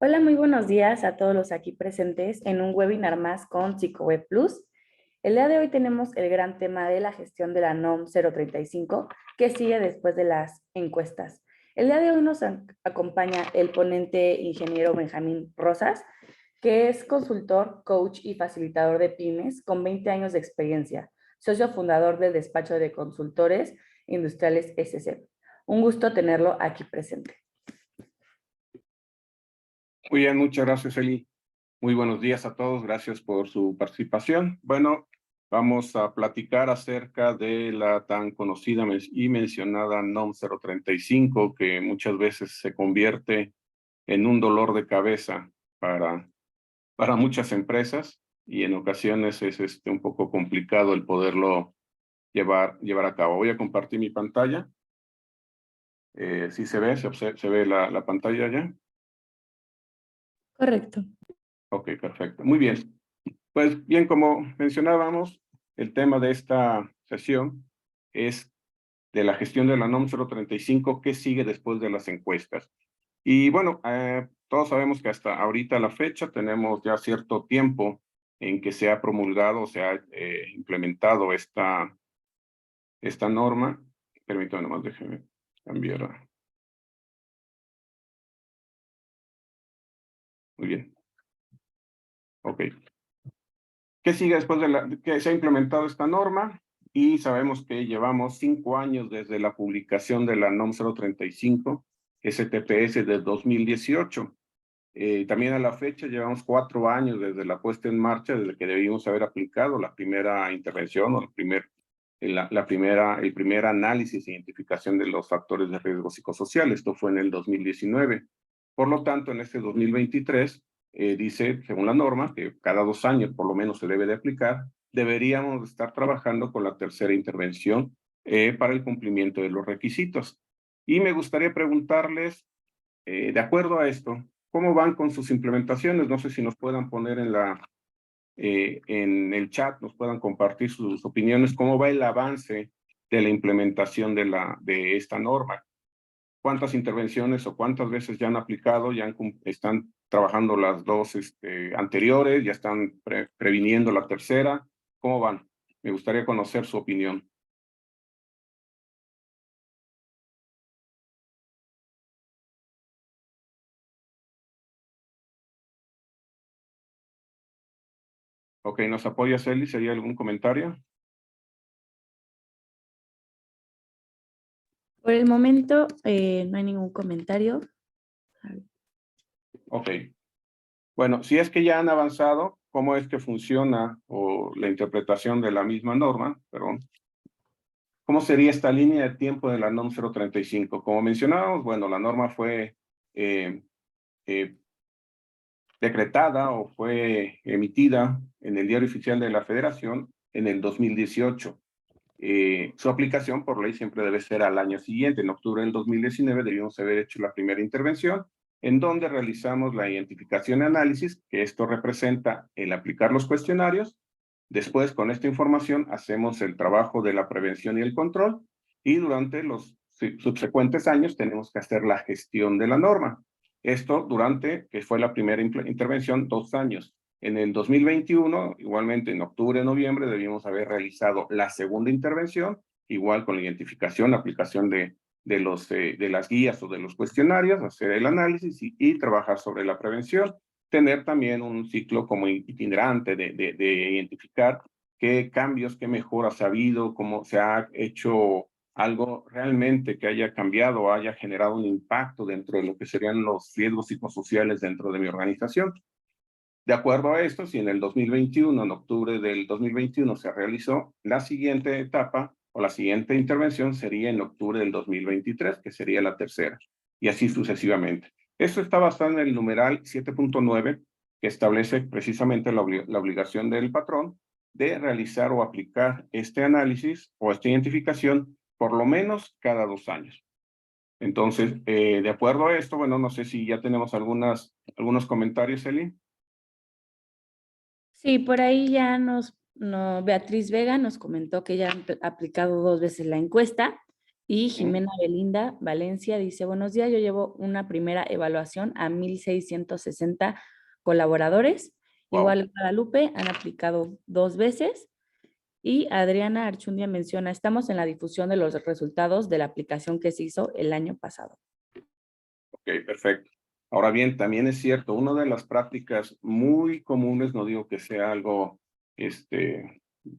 Hola, muy buenos días a todos los aquí presentes en un webinar más con PsicoWeb Plus. El día de hoy tenemos el gran tema de la gestión de la NOM 035 que sigue después de las encuestas. El día de hoy nos acompaña el ponente ingeniero Benjamín Rosas, que es consultor, coach y facilitador de pymes con 20 años de experiencia, socio fundador del despacho de consultores industriales SC. Un gusto tenerlo aquí presente. Muy bien, muchas gracias, Eli. Muy buenos días a todos, gracias por su participación. Bueno, vamos a platicar acerca de la tan conocida y mencionada NOM 035, que muchas veces se convierte en un dolor de cabeza para muchas empresas y en ocasiones es un poco complicado el poderlo llevar a cabo. Voy a compartir mi pantalla. ¿Sí se ve? ¿Se ve la pantalla ya? Correcto. Ok, perfecto. Muy bien. Pues bien, como mencionábamos, el tema de esta sesión es de la gestión de la NOM 035, ¿qué sigue después de las encuestas? Y bueno, todos sabemos que hasta ahorita la fecha tenemos ya cierto tiempo en que se ha promulgado, se ha implementado esta norma. Permítanme nomás, déjenme cambiar. Muy bien. Ok. ¿Qué sigue después de que se ha implementado esta norma? Y sabemos que llevamos 5 años desde la publicación de la NOM 035, STPS de 2018. También a la fecha llevamos 4 años desde la puesta en marcha, desde que debimos haber aplicado la primera intervención o el primer análisis e identificación de los factores de riesgo psicosocial. Esto fue en el 2019. Por lo tanto, en este 2023, dice, según la norma, que cada 2 años por lo menos se debe de aplicar, deberíamos estar trabajando con la tercera intervención para el cumplimiento de los requisitos. Y me gustaría preguntarles, de acuerdo a esto, ¿cómo van con sus implementaciones? No sé si nos puedan poner en el chat, nos puedan compartir sus opiniones, cómo va el avance de la implementación de esta norma. ¿Cuántas intervenciones o cuántas veces ya han aplicado, están trabajando las dos anteriores, ya están previniendo la tercera? ¿Cómo van? Me gustaría conocer su opinión. Ok, ¿nos apoya Celi? ¿Sería algún comentario? Por el momento no hay ningún comentario. Ok. Bueno, si es que ya han avanzado, ¿cómo es que funciona o la interpretación de la misma norma? Perdón. ¿Cómo sería esta línea de tiempo de la NOM 035? Como mencionábamos, bueno, la norma fue eh, eh, decretada o fue emitida en el Diario Oficial de la Federación en el 2018. Su aplicación por ley siempre debe ser al año siguiente. En octubre del 2019 debíamos haber hecho la primera intervención, en donde realizamos la identificación y análisis, que esto representa el aplicar los cuestionarios. Después, con esta información, hacemos el trabajo de la prevención y el control, y durante los subsecuentes años tenemos que hacer la gestión de la norma. Esto durante, que fue la primera intervención, 2 años. En el 2021, igualmente en octubre, noviembre, debimos haber realizado la segunda intervención, igual con la identificación, aplicación de las guías o de los cuestionarios, hacer el análisis y trabajar sobre la prevención. Tener también un ciclo como itinerante de identificar qué cambios, qué mejoras ha habido, cómo se ha hecho algo realmente que haya cambiado o haya generado un impacto dentro de lo que serían los riesgos psicosociales dentro de mi organización. De acuerdo a esto, si en el 2021, en octubre del 2021 se realizó, la siguiente etapa o la siguiente intervención sería en octubre del 2023, que sería la tercera, y así sucesivamente. Esto está basado en el numeral 7.9, que establece precisamente la obligación del patrón de realizar o aplicar este análisis o esta identificación por lo menos cada 2 años. Entonces, de acuerdo a esto, bueno, no sé si ya tenemos algunos comentarios, Eli. Sí, por ahí ya Beatriz Vega nos comentó que ya han aplicado 2 veces la encuesta Y Jimena Belinda Valencia dice, buenos días, yo llevo una primera evaluación a 1,660 colaboradores. Wow. Igual Guadalupe han aplicado 2 veces. Y Adriana Archundia menciona, estamos en la difusión de los resultados de la aplicación que se hizo el año pasado. Ok, perfecto. Ahora bien, también es cierto, una de las prácticas muy comunes, no digo que sea algo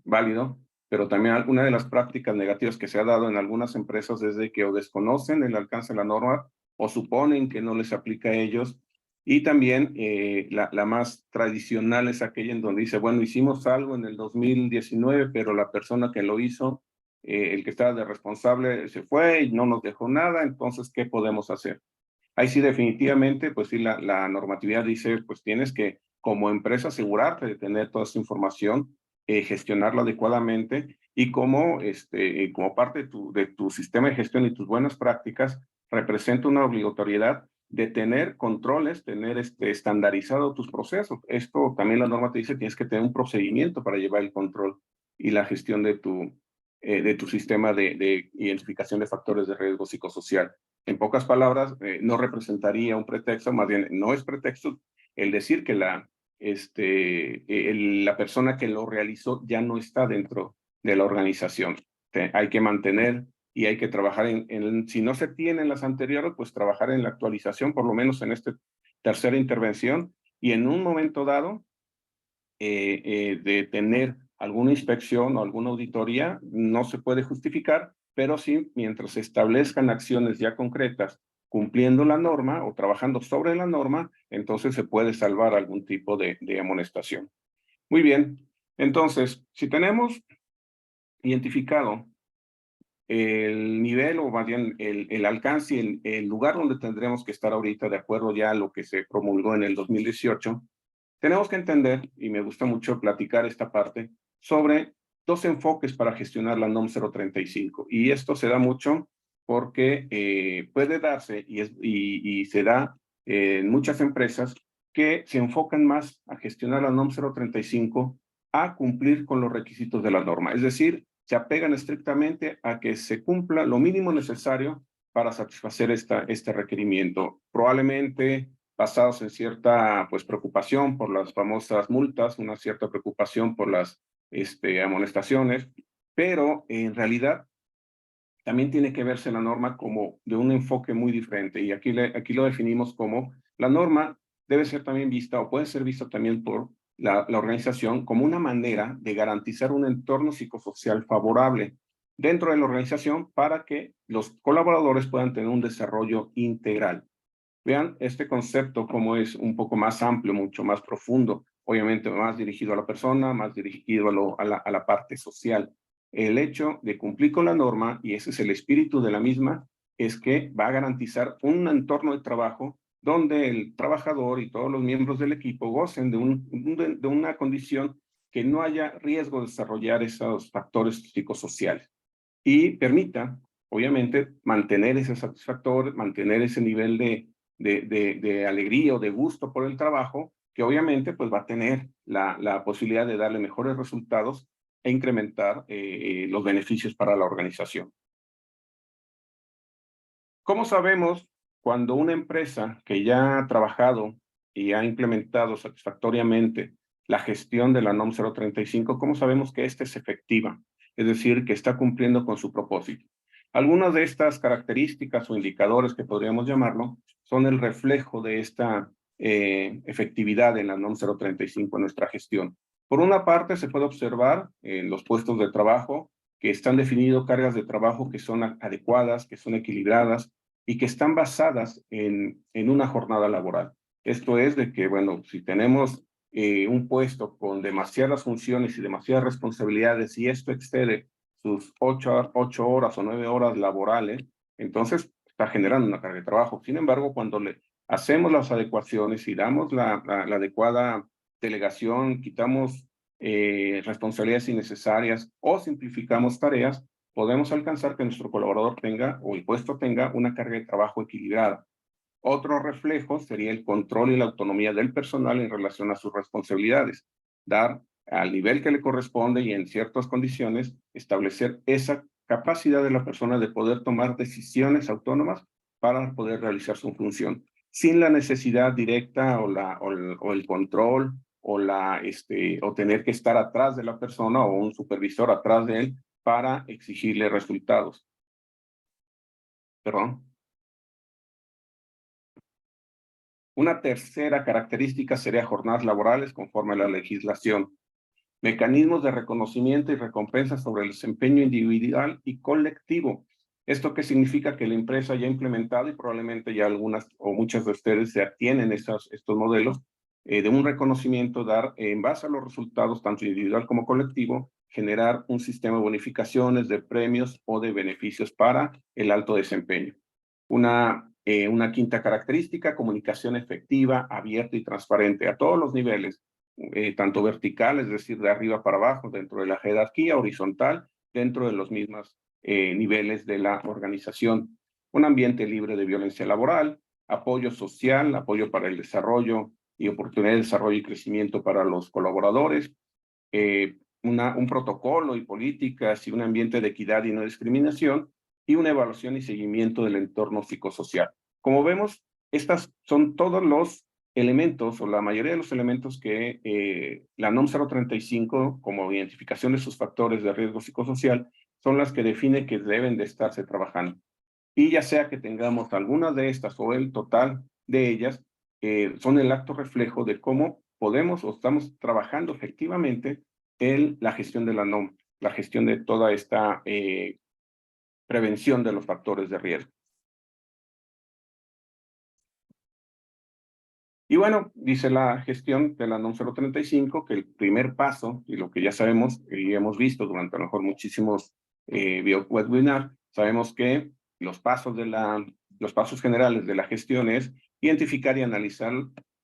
válido, pero también una de las prácticas negativas que se ha dado en algunas empresas es de que o desconocen el alcance de la norma o suponen que no les aplica a ellos. Y también la más tradicional es aquella en donde dice, bueno, hicimos algo en el 2019, pero la persona que lo hizo, el que estaba de responsable, se fue y no nos dejó nada, entonces, ¿qué podemos hacer? Ahí sí, definitivamente, pues sí, la normatividad dice, pues tienes que, como empresa, asegurarte de tener toda esa información, gestionarla adecuadamente y como parte de tu sistema de gestión y tus buenas prácticas, representa una obligatoriedad de tener controles, tener estandarizado tus procesos. Esto también la norma te dice, tienes que tener un procedimiento para llevar el control y la gestión de tu sistema de identificación de factores de riesgo psicosocial. En pocas palabras, no representaría un pretexto, más bien no es pretexto el decir que la persona que lo realizó ya no está dentro de la organización. Hay que mantener y hay que trabajar si no se tienen las anteriores, pues trabajar en la actualización, por lo menos en esta tercera intervención, y en un momento dado, de tener alguna inspección o alguna auditoría, no se puede justificar, pero sí, mientras se establezcan acciones ya concretas cumpliendo la norma o trabajando sobre la norma, entonces se puede salvar algún tipo de amonestación. Muy bien, entonces, si tenemos identificado el nivel o más bien el alcance y el lugar donde tendremos que estar ahorita, de acuerdo ya a lo que se promulgó en el 2018, tenemos que entender, y me gusta mucho platicar esta parte, sobre 2 enfoques para gestionar la NOM 035. Y esto se da mucho porque puede darse y se da en muchas empresas que se enfocan más a gestionar la NOM 035 a cumplir con los requisitos de la norma. Es decir, se apegan estrictamente a que se cumpla lo mínimo necesario para satisfacer este requerimiento. Probablemente basados en cierta preocupación por las famosas multas, una cierta preocupación por las amonestaciones, pero en realidad también tiene que verse la norma como de un enfoque muy diferente. Y aquí lo definimos como la norma debe ser también vista o puede ser vista también por la organización como una manera de garantizar un entorno psicosocial favorable dentro de la organización para que los colaboradores puedan tener un desarrollo integral. Vean este concepto como es un poco más amplio, mucho más profundo, obviamente más dirigido a la persona, más dirigido a la parte social. El hecho de cumplir con la norma, y ese es el espíritu de la misma, es que va a garantizar un entorno de trabajo donde el trabajador y todos los miembros del equipo gocen de una condición que no haya riesgo de desarrollar esos factores psicosociales y permita, obviamente, mantener ese satisfactor, mantener ese nivel de alegría o de gusto por el trabajo, que obviamente pues va a tener la posibilidad de darle mejores resultados e incrementar los beneficios para la organización. ¿Cómo sabemos cuando una empresa que ya ha trabajado y ha implementado satisfactoriamente la gestión de la NOM 035, cómo sabemos que esta es efectiva? Es decir, que está cumpliendo con su propósito. Algunas de estas características o indicadores que podríamos llamarlo son el reflejo de esta efectividad en la NOM 035 en nuestra gestión. Por una parte, se puede observar en los puestos de trabajo que están definidos cargas de trabajo que son adecuadas, que son equilibradas y que están basadas en una jornada laboral. Esto es de que, bueno, si tenemos un puesto con demasiadas funciones y demasiadas responsabilidades y esto excede sus 8 horas o 9 horas laborales, entonces está generando una carga de trabajo. Sin embargo, cuando le hacemos las adecuaciones y damos la adecuada delegación, quitamos responsabilidades innecesarias o simplificamos tareas, podemos alcanzar que nuestro colaborador tenga o el puesto tenga una carga de trabajo equilibrada. Otro reflejo sería el control y la autonomía del personal en relación a sus responsabilidades. Dar al nivel que le corresponde y en ciertas condiciones establecer esa capacidad de la persona de poder tomar decisiones autónomas para poder realizar su función, sin la necesidad directa o el control o tener que estar atrás de la persona o un supervisor atrás de él para exigirle resultados. Perdón. Una tercera característica sería jornadas laborales conforme a la legislación. Mecanismos de reconocimiento y recompensa sobre el desempeño individual y colectivo. ¿Esto qué significa? Que la empresa ya ha implementado, y probablemente ya algunas o muchas de ustedes ya tienen estos modelos, de un reconocimiento, dar en base a los resultados, tanto individual como colectivo, generar un sistema de bonificaciones, de premios o de beneficios para el alto desempeño. Una quinta característica, comunicación efectiva, abierta y transparente a todos los niveles, tanto vertical, es decir, de arriba para abajo, dentro de la jerarquía, horizontal, dentro de los mismos niveles de la organización. Un ambiente libre de violencia laboral, apoyo social, apoyo para el desarrollo y oportunidad de desarrollo y crecimiento para los colaboradores, un protocolo y políticas y un ambiente de equidad y no discriminación, y una evaluación y seguimiento del entorno psicosocial. Como vemos, estas son todos los elementos o la mayoría de los elementos que la NOM 035 como identificación de sus factores de riesgo psicosocial son las que define que deben de estarse trabajando. Y ya sea que tengamos algunas de estas o el total de ellas, son el acto reflejo de cómo podemos o estamos trabajando efectivamente en la gestión de la NOM, la gestión de toda esta prevención de los factores de riesgo. Y bueno, dice la gestión de la NOM 035 que el primer paso, y lo que ya sabemos y hemos visto durante a lo mejor muchísimos webinars, sabemos que los pasos generales de la gestión es identificar y analizar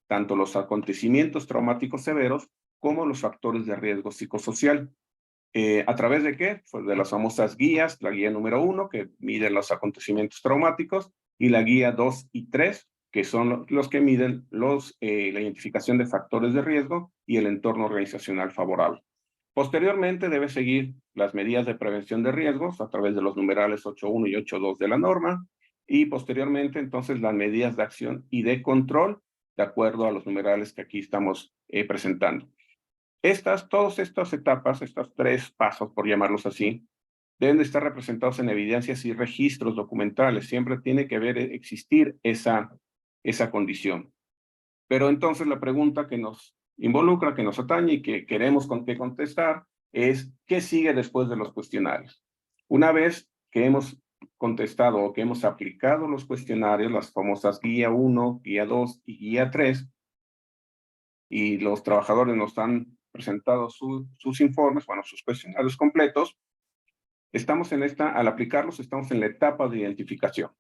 tanto los acontecimientos traumáticos severos como los factores de riesgo psicosocial. ¿A través de qué? Pues de las famosas guías, la guía número 1, que mide los acontecimientos traumáticos, y la guía 2 y 3, que son los que miden la identificación de factores de riesgo y el entorno organizacional favorable. Posteriormente debe seguir las medidas de prevención de riesgos a través de los numerales 8.1 y 8.2 de la norma, y posteriormente entonces las medidas de acción y de control de acuerdo a los numerales que aquí estamos presentando. Todas estas etapas, estos tres pasos, por llamarlos así, deben de estar representados en evidencias y registros documentales. Siempre tiene que existir esa condición. Pero entonces la pregunta que nos involucra, que nos atañe y que queremos contestar es, ¿qué sigue después de los cuestionarios? Una vez que hemos contestado o que hemos aplicado los cuestionarios, las famosas guía 1, guía 2 y guía 3, y los trabajadores nos han presentado sus informes, bueno, sus cuestionarios completos, al aplicarlos, estamos en la etapa de identificación.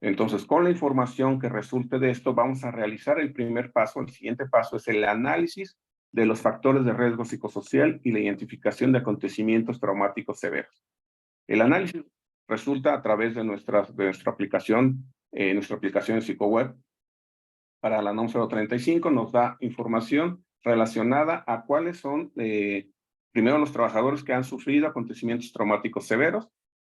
Entonces, con la información que resulte de esto, vamos a realizar el primer paso. El siguiente paso es el análisis de los factores de riesgo psicosocial y la identificación de acontecimientos traumáticos severos. El análisis resulta a través de nuestra aplicación en PsicoWeb. Para la NOM 035 nos da información relacionada a cuáles son, primero, los trabajadores que han sufrido acontecimientos traumáticos severos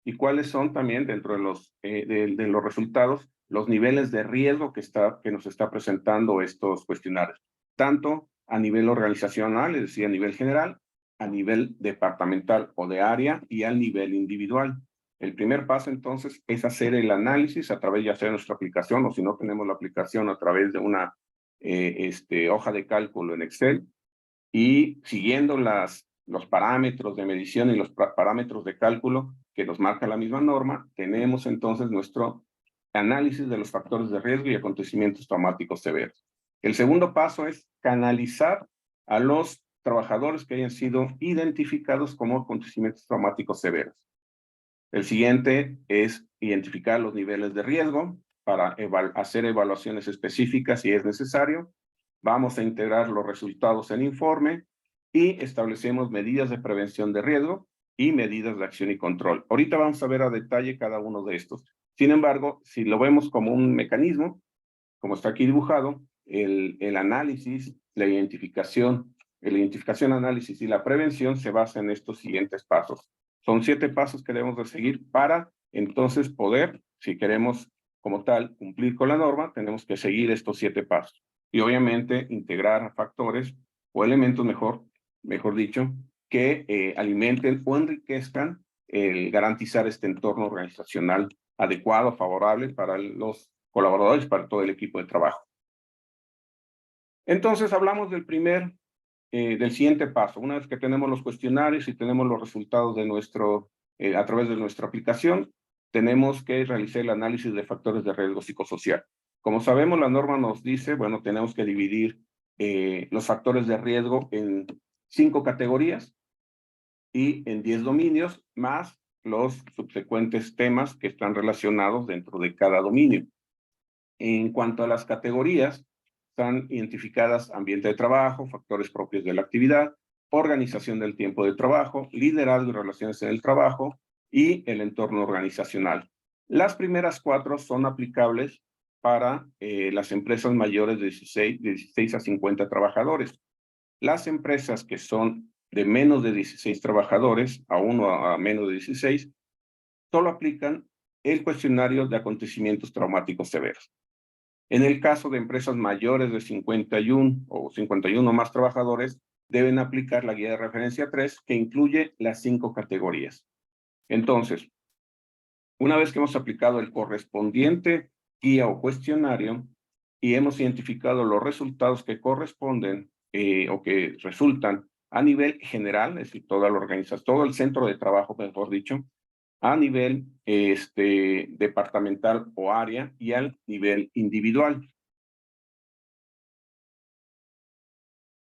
y cuáles son también, dentro de los resultados, los niveles de riesgo que nos está presentando estos cuestionarios, tanto a nivel organizacional, es decir, a nivel general, a nivel departamental o de área y al nivel individual. El primer paso, entonces, es hacer el análisis a través ya sea de nuestra aplicación, o si no tenemos la aplicación, a través de una hoja de cálculo en Excel, y siguiendo los parámetros de medición y los parámetros de cálculo que nos marca la misma norma, tenemos entonces nuestro análisis de los factores de riesgo y acontecimientos traumáticos severos. El segundo paso es canalizar a los trabajadores que hayan sido identificados como acontecimientos traumáticos severos. El siguiente es identificar los niveles de riesgo para hacer evaluaciones específicas si es necesario. Vamos a integrar los resultados en informe y establecemos medidas de prevención de riesgo y medidas de acción y control. Ahorita vamos a ver a detalle cada uno de estos. Sin embargo, si lo vemos como un mecanismo, como está aquí dibujado, el análisis, la identificación, análisis y la prevención se basa en estos siguientes pasos. Son 7 pasos que debemos de seguir para entonces poder, si queremos como tal cumplir con la norma, tenemos que seguir estos 7 pasos. Y obviamente integrar factores o elementos, mejor dicho, que alimenten o enriquezcan el garantizar este entorno organizacional adecuado, favorable para los colaboradores, para todo el equipo de trabajo. Entonces hablamos del siguiente paso. Una vez que tenemos los cuestionarios y tenemos los resultados de a través de nuestra aplicación, tenemos que realizar el análisis de factores de riesgo psicosocial. Como sabemos, la norma nos dice, bueno, tenemos que dividir los factores de riesgo en 5 categorías y en 10 dominios, más los subsecuentes temas que están relacionados dentro de cada dominio. En cuanto a las categorías, están identificadas ambiente de trabajo, factores propios de la actividad, organización del tiempo de trabajo, liderazgo y relaciones en el trabajo y el entorno organizacional. Las primeras 4 son aplicables para las empresas mayores de 16 a 50 trabajadores. Las empresas que son de menos de 16 trabajadores, a 1 a menos de 16, solo aplican el cuestionario de acontecimientos traumáticos severos. En el caso de empresas mayores de 51 o 51 más trabajadores, deben aplicar la guía de referencia 3, que incluye las 5 categorías. Entonces, una vez que hemos aplicado el correspondiente guía o cuestionario y hemos identificado los resultados que corresponden o que resultan a nivel general, es decir, toda la organización, todo el centro de trabajo, mejor dicho, a nivel departamental o área y al nivel individual.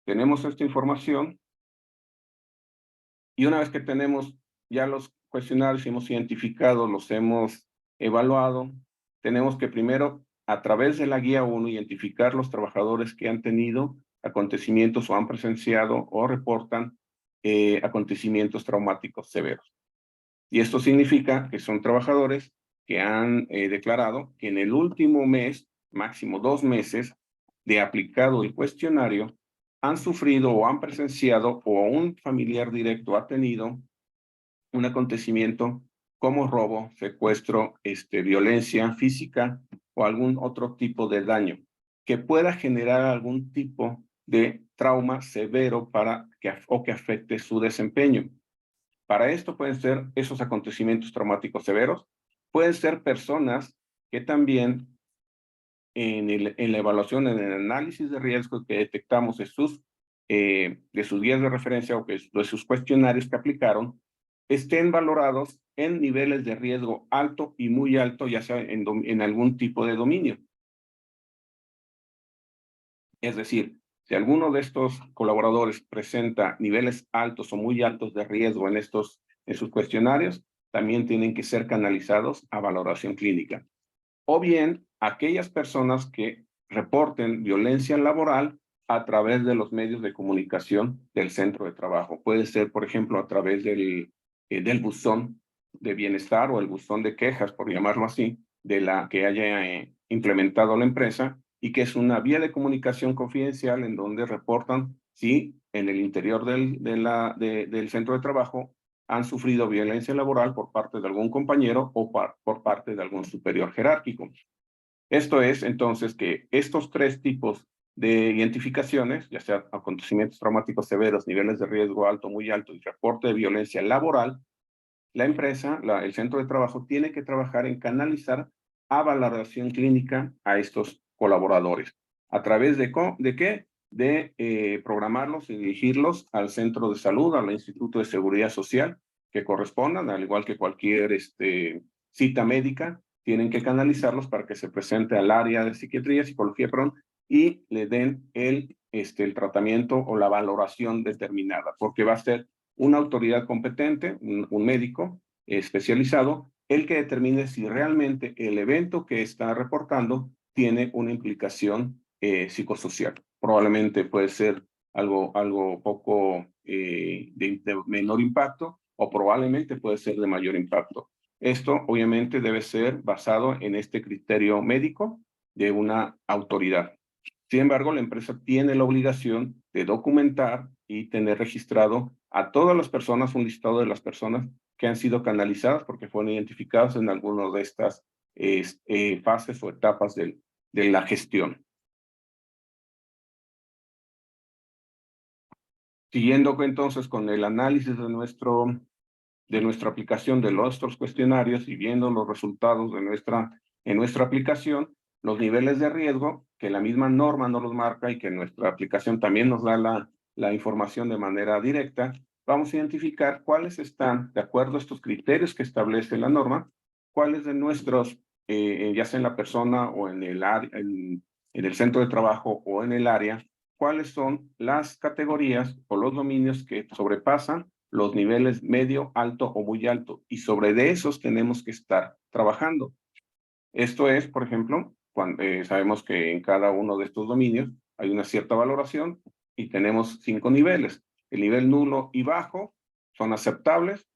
Tenemos esta información y una vez que tenemos ya los cuestionarios, hemos identificado, los hemos evaluado, tenemos que primero, a través de la guía 1, identificar los trabajadores que han tenido acontecimientos o han presenciado o reportan acontecimientos traumáticos severos. Y esto significa que son trabajadores que han declarado que en el último mes, máximo 2 meses, de aplicado el cuestionario, han sufrido o han presenciado o un familiar directo ha tenido un acontecimiento como robo, secuestro, violencia física o algún otro tipo de daño que pueda generar algún tipo de trauma severo que afecte su desempeño. Para esto pueden ser esos acontecimientos traumáticos severos, pueden ser personas que también en la evaluación, en el análisis de riesgo que detectamos de sus guías de referencia o de sus cuestionarios que aplicaron, estén valorados en niveles de riesgo alto y muy alto, ya sea en algún tipo de dominio. Es decir, si alguno de estos colaboradores presenta niveles altos o muy altos de riesgo en sus cuestionarios, también tienen que ser canalizados a valoración clínica. O bien, aquellas personas que reporten violencia laboral a través de los medios de comunicación del centro de trabajo. Puede ser, por ejemplo, a través del buzón de bienestar o el buzón de quejas, por llamarlo así, de la que haya implementado la empresa, y que es una vía de comunicación confidencial en donde reportan si en el interior del centro de trabajo han sufrido violencia laboral por parte de algún compañero o por parte de algún superior jerárquico. Esto es entonces que estos 3 tipos de identificaciones, ya sea acontecimientos traumáticos severos, niveles de riesgo alto, muy alto y reporte de violencia laboral, la empresa, el centro de trabajo, tiene que trabajar en canalizar a valoración clínica a estos colaboradores. ¿A través de qué? De programarlos y dirigirlos al centro de salud, al Instituto de Seguridad Social, que correspondan, al igual que cualquier cita médica, tienen que canalizarlos para que se presente al área de psicología, y le den el tratamiento o la valoración determinada, porque va a ser una autoridad competente, un médico especializado, el que determine si realmente el evento que está reportando tiene una implicación psicosocial. Probablemente puede ser algo poco de menor impacto o probablemente puede ser de mayor impacto. Esto obviamente debe ser basado en este criterio médico de una autoridad. Sin embargo, la empresa tiene la obligación de documentar y tener registrado a todas las personas, un listado de las personas que han sido canalizadas porque fueron identificadas en algunas de estas fases o etapas de la gestión. Siguiendo entonces con el análisis de nuestra aplicación de nuestros cuestionarios y viendo los resultados de nuestra aplicación, los niveles de riesgo, que la misma norma nos los marca y que nuestra aplicación también nos da la información de manera directa, vamos a identificar cuáles están, de acuerdo a estos criterios que establece la norma, cuáles de nuestros, ya sea en la persona o en el centro de trabajo o en el área, cuáles son las categorías o los dominios que sobrepasan los niveles medio, alto o muy alto, y sobre de esos tenemos que estar trabajando. Esto es, por ejemplo, cuando sabemos que en cada uno de estos dominios hay una cierta valoración y tenemos 5 niveles. El nivel nulo y bajo son aceptables,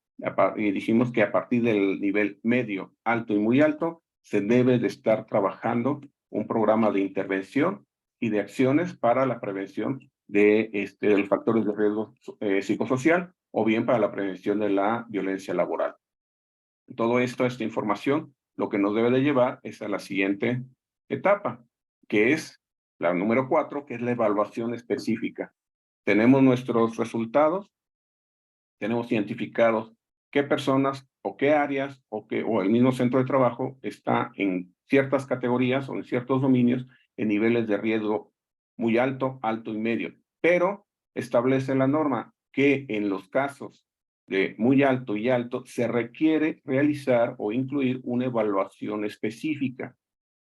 y dijimos que a partir del nivel medio, alto y muy alto se debe de estar trabajando un programa de intervención y de acciones para la prevención de los factores de riesgo psicosocial o bien para la prevención de la violencia laboral. Todo esto, esta información, lo que nos debe de llevar es a la siguiente etapa, que es la número 4, que es la evaluación específica. Tenemos nuestros resultados, tenemos identificados qué personas o qué áreas o el mismo centro de trabajo está en ciertas categorías o en ciertos dominios en niveles de riesgo muy alto, alto y medio. Pero establece la norma que en los casos de muy alto y alto se requiere realizar o incluir una evaluación específica.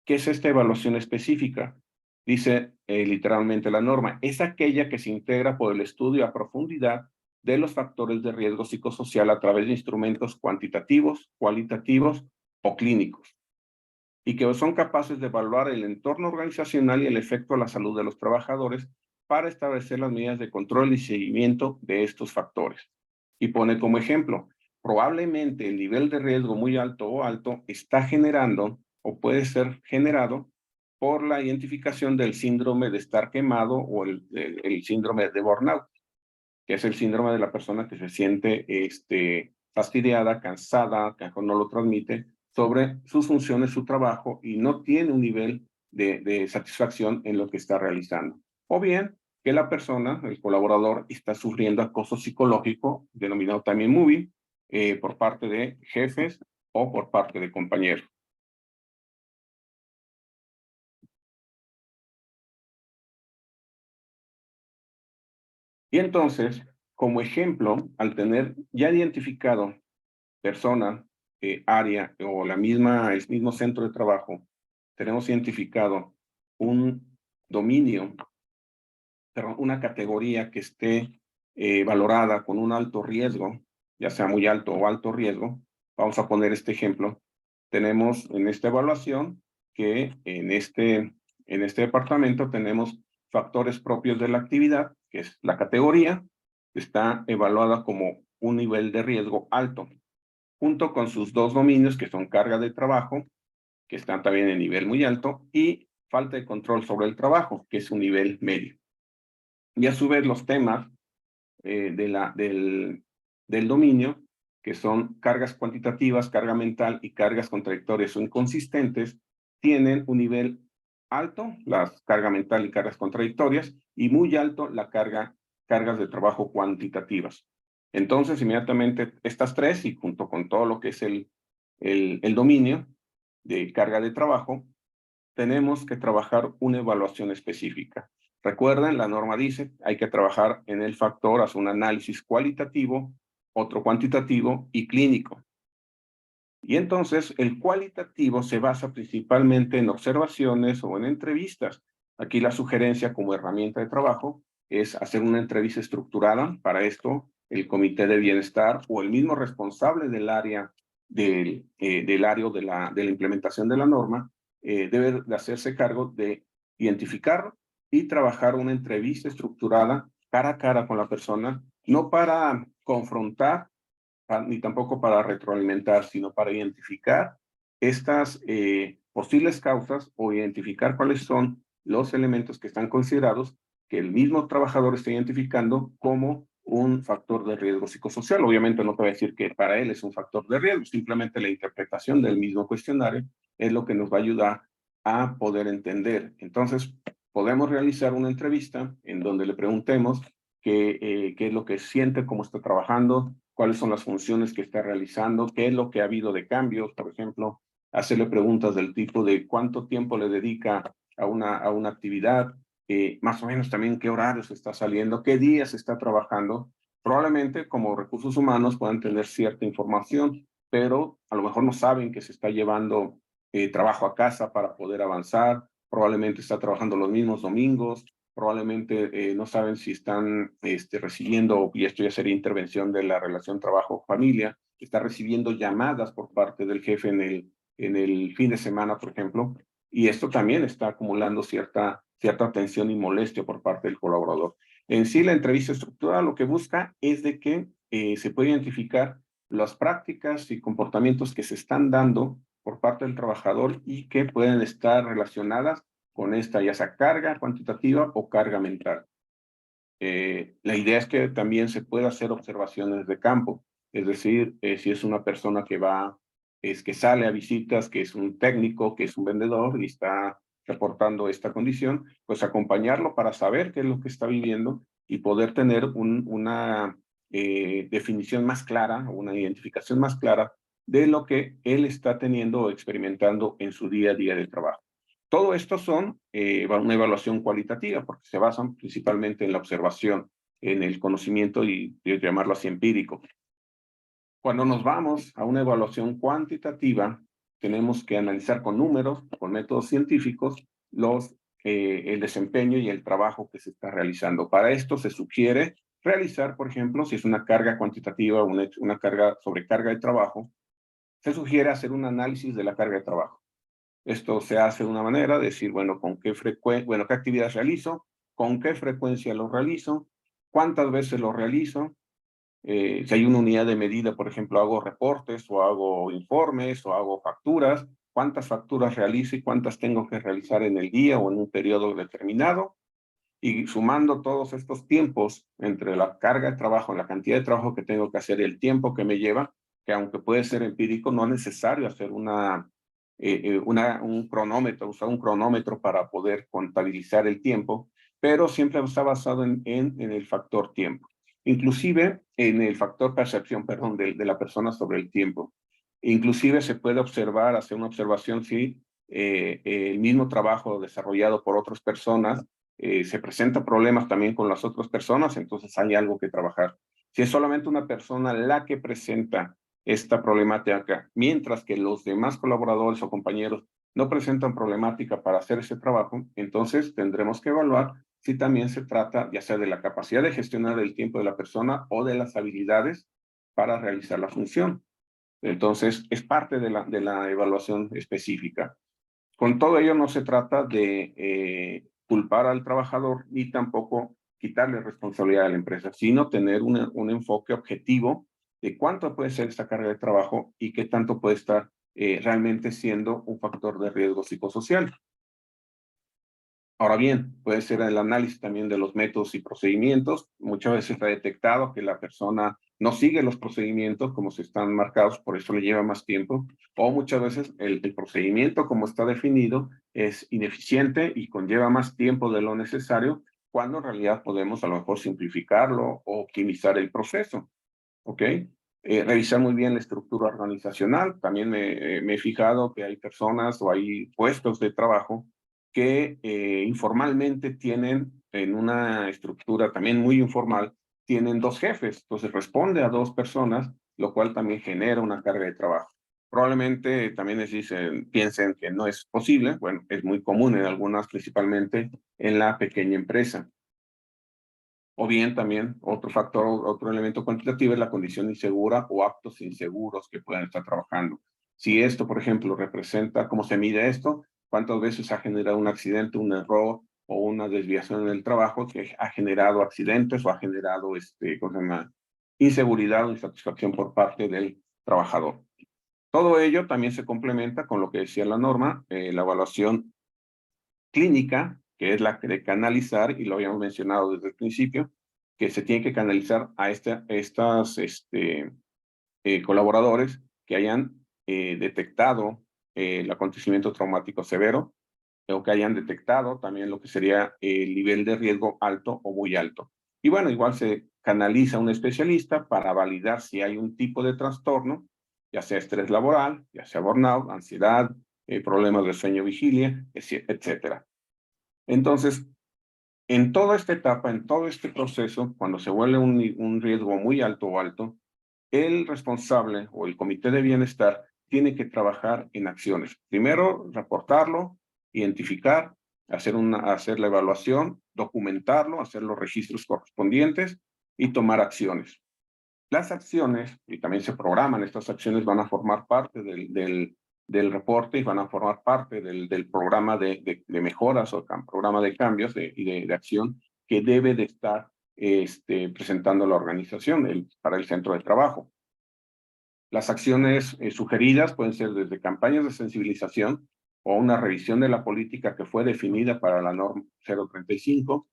¿Qué es esta evaluación específica? Dice literalmente la norma, es aquella que se integra por el estudio a profundidad de los factores de riesgo psicosocial a través de instrumentos cuantitativos, cualitativos o clínicos, y que son capaces de evaluar el entorno organizacional y el efecto a la salud de los trabajadores para establecer las medidas de control y seguimiento de estos factores. Y pone como ejemplo, probablemente el nivel de riesgo muy alto o alto está generando o puede ser generado por la identificación del síndrome de estar quemado o el síndrome de burnout, que es el síndrome de la persona que se siente fastidiada, cansada, que no lo transmite, sobre sus funciones, su trabajo, y no tiene un nivel de satisfacción en lo que está realizando. O bien que la persona, el colaborador, está sufriendo acoso psicológico, denominado también moving, por parte de jefes o por parte de compañeros. Y entonces, como ejemplo, al tener ya identificado persona, área o el mismo centro de trabajo, tenemos identificado un dominio, una categoría que esté valorada con un alto riesgo, ya sea muy alto o alto riesgo. Vamos a poner este ejemplo. Tenemos en esta evaluación que en este departamento tenemos factores propios de la actividad, que es la categoría, está evaluada como un nivel de riesgo alto, junto con sus dos dominios, que son carga de trabajo, que están también en nivel muy alto, y falta de control sobre el trabajo, que es un nivel medio. Y a su vez los temas del dominio, que son cargas cuantitativas, carga mental y cargas contradictorias o inconsistentes, tienen un nivel alto, las carga mental y cargas contradictorias, y muy alto la cargas de trabajo cuantitativas. Entonces, inmediatamente estas tres, y junto con todo lo que es el dominio de carga de trabajo, tenemos que trabajar una evaluación específica. Recuerden, la norma dice, hay que trabajar en el factor, hacer un análisis cualitativo, otro cuantitativo y clínico. Y entonces el cualitativo se basa principalmente en observaciones o en entrevistas. Aquí la sugerencia como herramienta de trabajo es hacer una entrevista estructurada. Para esto, el comité de bienestar o el mismo responsable del área de la implementación de la norma debe de hacerse cargo de identificar y trabajar una entrevista estructurada cara a cara con la persona, no para confrontar ni tampoco para retroalimentar, sino para identificar estas posibles causas o identificar cuáles son los elementos que están considerados que el mismo trabajador está identificando como un factor de riesgo psicosocial. Obviamente no te voy a decir que para él es un factor de riesgo, simplemente la interpretación del mismo cuestionario es lo que nos va a ayudar a poder entender. Entonces, podemos realizar una entrevista en donde le preguntemos qué es lo que siente, cómo está trabajando, cuáles son las funciones que está realizando, qué es lo que ha habido de cambios, por ejemplo, hacerle preguntas del tipo de cuánto tiempo le dedica a una actividad, más o menos también qué horarios está saliendo, qué días está trabajando. Probablemente como recursos humanos puedan tener cierta información, pero a lo mejor no saben que se está llevando trabajo a casa para poder avanzar, probablemente está trabajando los mismos domingos, probablemente no saben si están recibiendo, y esto ya sería intervención de la relación trabajo-familia, está recibiendo llamadas por parte del jefe en el fin de semana, por ejemplo, y esto también está acumulando cierta tensión y molestia por parte del colaborador. En sí, la entrevista estructurada lo que busca es de que se pueda identificar las prácticas y comportamientos que se están dando por parte del trabajador y que pueden estar relacionadas con esta ya sea carga cuantitativa o carga mental. La idea es que también se pueda hacer observaciones de campo, es decir, si es una persona que que sale a visitas, que es un técnico, que es un vendedor y está reportando esta condición, pues acompañarlo para saber qué es lo que está viviendo y poder tener una definición más clara, una identificación más clara de lo que él está teniendo o experimentando en su día a día de trabajo. Todo esto son una evaluación cualitativa porque se basan principalmente en la observación, en el conocimiento y llamarlo así empírico. Cuando nos vamos a una evaluación cuantitativa, tenemos que analizar con números, con métodos científicos, el desempeño y el trabajo que se está realizando. Para esto se sugiere realizar, por ejemplo, si es una carga cuantitativa, una sobrecarga de trabajo, se sugiere hacer un análisis de la carga de trabajo. Esto se hace de una manera, decir, bueno, qué actividades realizo, con qué frecuencia lo realizo, cuántas veces lo realizo, si hay una unidad de medida, por ejemplo, hago reportes o hago informes o hago facturas, cuántas facturas realizo y cuántas tengo que realizar en el día o en un periodo determinado, y sumando todos estos tiempos entre la carga de trabajo, la cantidad de trabajo que tengo que hacer y el tiempo que me lleva, que aunque puede ser empírico, no es necesario hacer un cronómetro, usar un cronómetro para poder contabilizar el tiempo, pero siempre está basado en el factor tiempo. Inclusive en el factor percepción, perdón, de la persona sobre el tiempo. Inclusive se puede observar, hacer una observación si el mismo trabajo desarrollado por otras personas se presentan problemas también con las otras personas, entonces hay algo que trabajar. Si es solamente una persona la que presenta esta problemática, mientras que los demás colaboradores o compañeros no presentan problemática para hacer ese trabajo, entonces tendremos que evaluar si también se trata ya sea de la capacidad de gestionar el tiempo de la persona o de las habilidades para realizar la función. Entonces, es parte de la evaluación específica. Con todo ello no se trata de culpar al trabajador ni tampoco quitarle responsabilidad a la empresa, sino tener un enfoque objetivo de cuánto puede ser esta carga de trabajo y qué tanto puede estar realmente siendo un factor de riesgo psicosocial. Ahora bien, puede ser el análisis también de los métodos y procedimientos. Muchas veces se ha detectado que la persona no sigue los procedimientos como se están marcados, por eso le lleva más tiempo. O muchas veces el procedimiento como está definido es ineficiente y conlleva más tiempo de lo necesario, cuando en realidad podemos a lo mejor simplificarlo o optimizar el proceso. ¿Ok? Revisar muy bien la estructura organizacional. También me he fijado que hay personas o hay puestos de trabajo que informalmente tienen en una estructura también muy informal, tienen dos jefes, entonces responde a dos personas, lo cual también genera una carga de trabajo. Probablemente también piensen que no es posible, bueno, es muy común en algunas, principalmente en la pequeña empresa. O bien también otro factor, otro elemento cuantitativo es la condición insegura o actos inseguros que puedan estar trabajando. Si esto, por ejemplo, representa, ¿cómo se mide esto? ¿Cuántas veces ha generado un accidente, un error o una desviación en el trabajo que ha generado accidentes o ha generado ¿cómo se llama? Inseguridad o insatisfacción por parte del trabajador? Todo ello también se complementa con lo que decía la norma, la evaluación clínica, que es la que hay que analizar, y lo habíamos mencionado desde el principio, que se tiene que canalizar a estas colaboradores que hayan detectado el acontecimiento traumático severo, o que hayan detectado también lo que sería el nivel de riesgo alto o muy alto. Y bueno, igual se canaliza a un especialista para validar si hay un tipo de trastorno, ya sea estrés laboral, ya sea burnout, ansiedad, problemas de sueño vigilia, etcétera. Entonces, en toda esta etapa, en todo este proceso, cuando se vuelve un riesgo muy alto o alto, el responsable o el comité de bienestar tiene que trabajar en acciones. Primero, reportarlo, identificar, hacer la evaluación, documentarlo, hacer los registros correspondientes y tomar acciones. Las acciones, y también se programan, estas acciones van a formar parte del reporte y van a formar parte del programa de mejoras o programa de cambios y de acción que debe de estar presentando la organización para el centro de trabajo. Las acciones sugeridas pueden ser desde campañas de sensibilización o una revisión de la política que fue definida para la norma 035,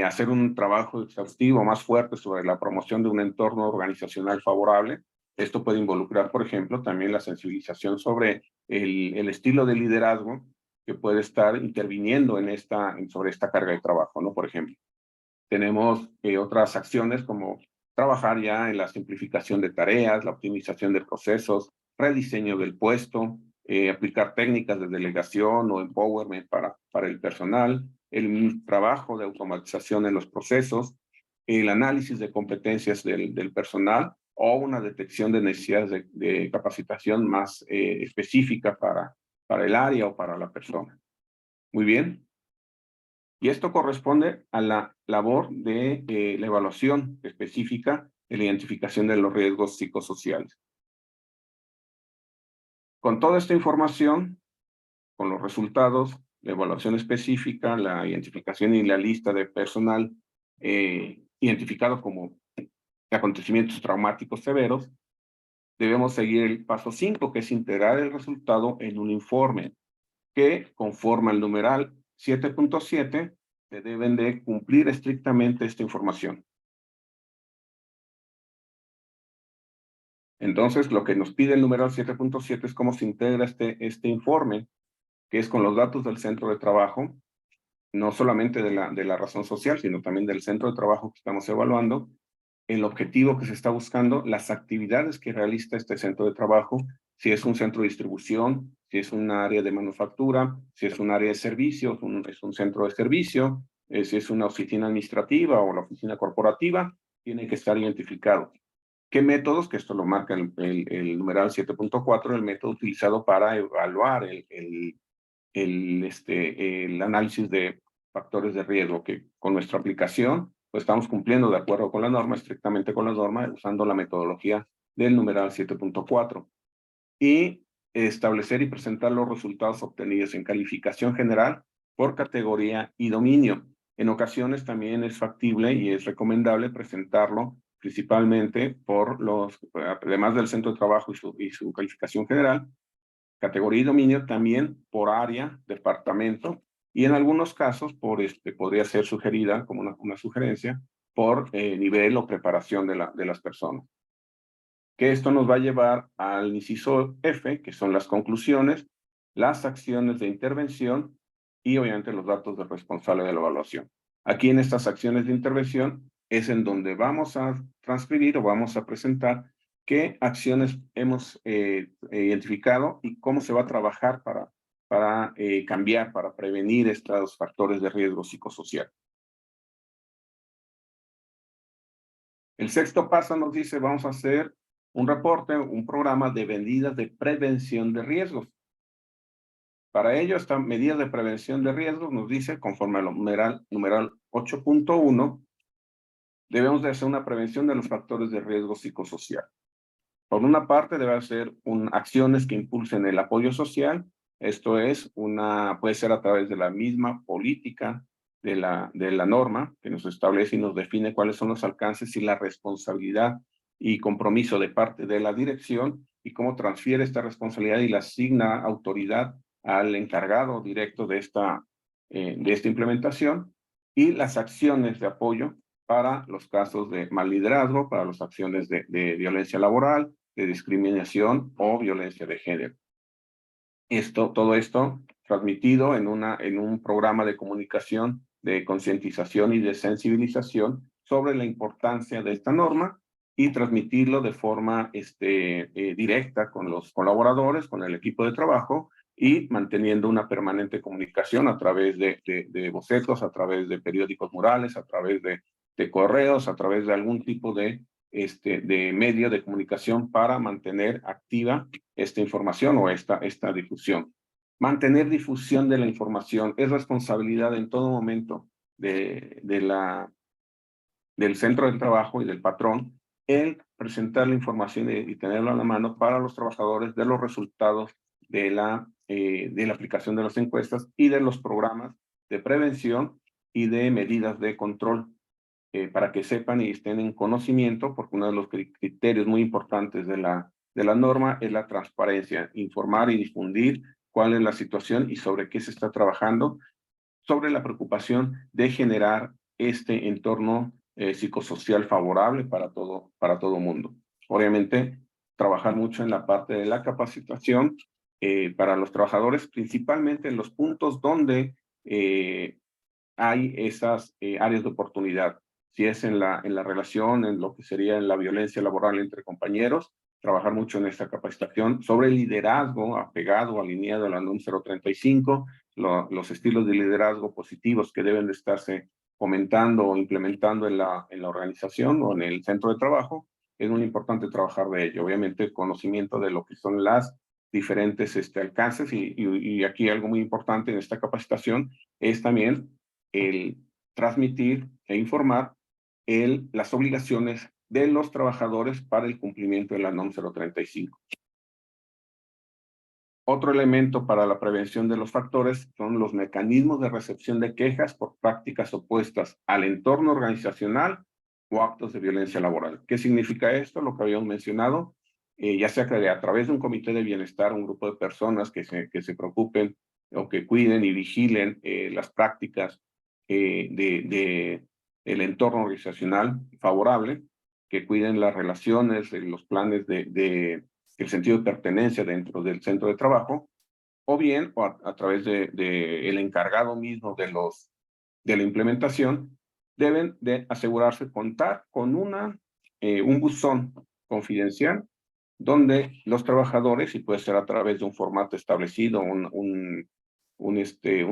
hacer un trabajo exhaustivo más fuerte sobre la promoción de un entorno organizacional favorable. Esto puede involucrar, por ejemplo, también la sensibilización sobre el estilo de liderazgo que puede estar interviniendo sobre esta carga de trabajo, ¿no? Por ejemplo, tenemos otras acciones como trabajar ya en la simplificación de tareas, la optimización de procesos, rediseño del puesto, aplicar técnicas de delegación o empowerment para el personal, el trabajo de automatización en los procesos, el análisis de competencias del personal o una detección de necesidades de capacitación más específica para el área o para la persona. Muy bien. Y esto corresponde a la labor de la evaluación específica de la identificación de los riesgos psicosociales. Con toda esta información, con los resultados, la evaluación específica, la identificación y la lista de personal identificado como acontecimientos traumáticos severos, debemos seguir el paso 5, que es integrar el resultado en un informe que, conforme al numeral 7.7, se deben de cumplir estrictamente esta información. Entonces, lo que nos pide el numeral 7.7 es cómo se integra este informe, que es con los datos del centro de trabajo, no solamente de la razón social, sino también del centro de trabajo que estamos evaluando, el objetivo que se está buscando, las actividades que realiza este centro de trabajo, si es un centro de distribución, si es un área de manufactura, si es un área de servicios, es un centro de servicio, si es una oficina administrativa o la oficina corporativa, tiene que estar identificado. ¿Qué métodos? Que esto lo marca el numeral 7.4, el método utilizado para evaluar el análisis de factores de riesgo, que con nuestra aplicación pues estamos cumpliendo de acuerdo con la norma, estrictamente con la norma, usando la metodología del numeral 7.4. Y establecer y presentar los resultados obtenidos en calificación general por categoría y dominio. En ocasiones también es factible y es recomendable presentarlo principalmente además del centro de trabajo y su calificación general, categoría y dominio también por área, departamento, y en algunos casos podría ser sugerida como una sugerencia por nivel o preparación de las personas. Que esto nos va a llevar al inciso F, que son las conclusiones, las acciones de intervención y obviamente los datos del responsable de la evaluación. Aquí en estas acciones de intervención es en donde vamos a transcribir o vamos a presentar qué acciones hemos identificado y cómo se va a trabajar para cambiar, para prevenir estos factores de riesgo psicosocial. El sexto paso nos dice, vamos a hacer un reporte, un programa de medidas de prevención de riesgos. Para ello, esta medida de prevención de riesgos nos dice, conforme al numeral 8.1, debemos de hacer una prevención de los factores de riesgo psicosocial. Por una parte, debe hacer acciones que impulsen el apoyo social. Esto es, puede ser a través de la misma política de la norma que nos establece y nos define cuáles son los alcances y la responsabilidad y compromiso de parte de la dirección y cómo transfiere esta responsabilidad y la asigna autoridad al encargado directo de esta implementación, y las acciones de apoyo para los casos de mal liderazgo, para las acciones de violencia laboral, de discriminación o violencia de género. Todo esto transmitido en un programa de comunicación, de concientización y de sensibilización sobre la importancia de esta norma y transmitirlo de forma directa con los colaboradores, con el equipo de trabajo y manteniendo una permanente comunicación a través de bocetos, a través de periódicos murales, a través de correos, a través de algún tipo de medio de comunicación para mantener activa esta información o esta difusión. Mantener difusión de la información es responsabilidad en todo momento del centro de trabajo y del patrón el presentar la información y tenerla a la mano para los trabajadores de los resultados de la aplicación de las encuestas y de los programas de prevención y de medidas de control. Para que sepan y estén en conocimiento, porque uno de los criterios muy importantes de la norma es la transparencia, informar y difundir cuál es la situación y sobre qué se está trabajando, sobre la preocupación de generar este entorno psicosocial favorable para todo mundo. Obviamente, trabajar mucho en la parte de la capacitación para los trabajadores, principalmente en los puntos donde hay esas áreas de oportunidad. Si es en la relación, en lo que sería en la violencia laboral entre compañeros, trabajar mucho en esta capacitación sobre el liderazgo apegado, alineado a la NOM 035, los estilos de liderazgo positivos que deben de estarse fomentando o implementando en la organización o en el centro de trabajo. Es muy importante trabajar de ello. Obviamente, conocimiento de lo que son las diferentes alcances y aquí algo muy importante en esta capacitación es también el transmitir e informar las obligaciones de los trabajadores para el cumplimiento de la NOM 035. Otro elemento para la prevención de los factores son los mecanismos de recepción de quejas por prácticas opuestas al entorno organizacional o actos de violencia laboral. ¿Qué significa esto? Lo que habíamos mencionado, ya sea que a través de un comité de bienestar, un grupo de personas que se preocupen o que cuiden y vigilen las prácticas del entorno organizacional favorable, que cuiden las relaciones, los planes el sentido de pertenencia dentro del centro de trabajo, o bien a través el encargado mismo de la implementación, deben de asegurarse contar con un buzón confidencial donde los trabajadores, y puede ser a través de un formato establecido, un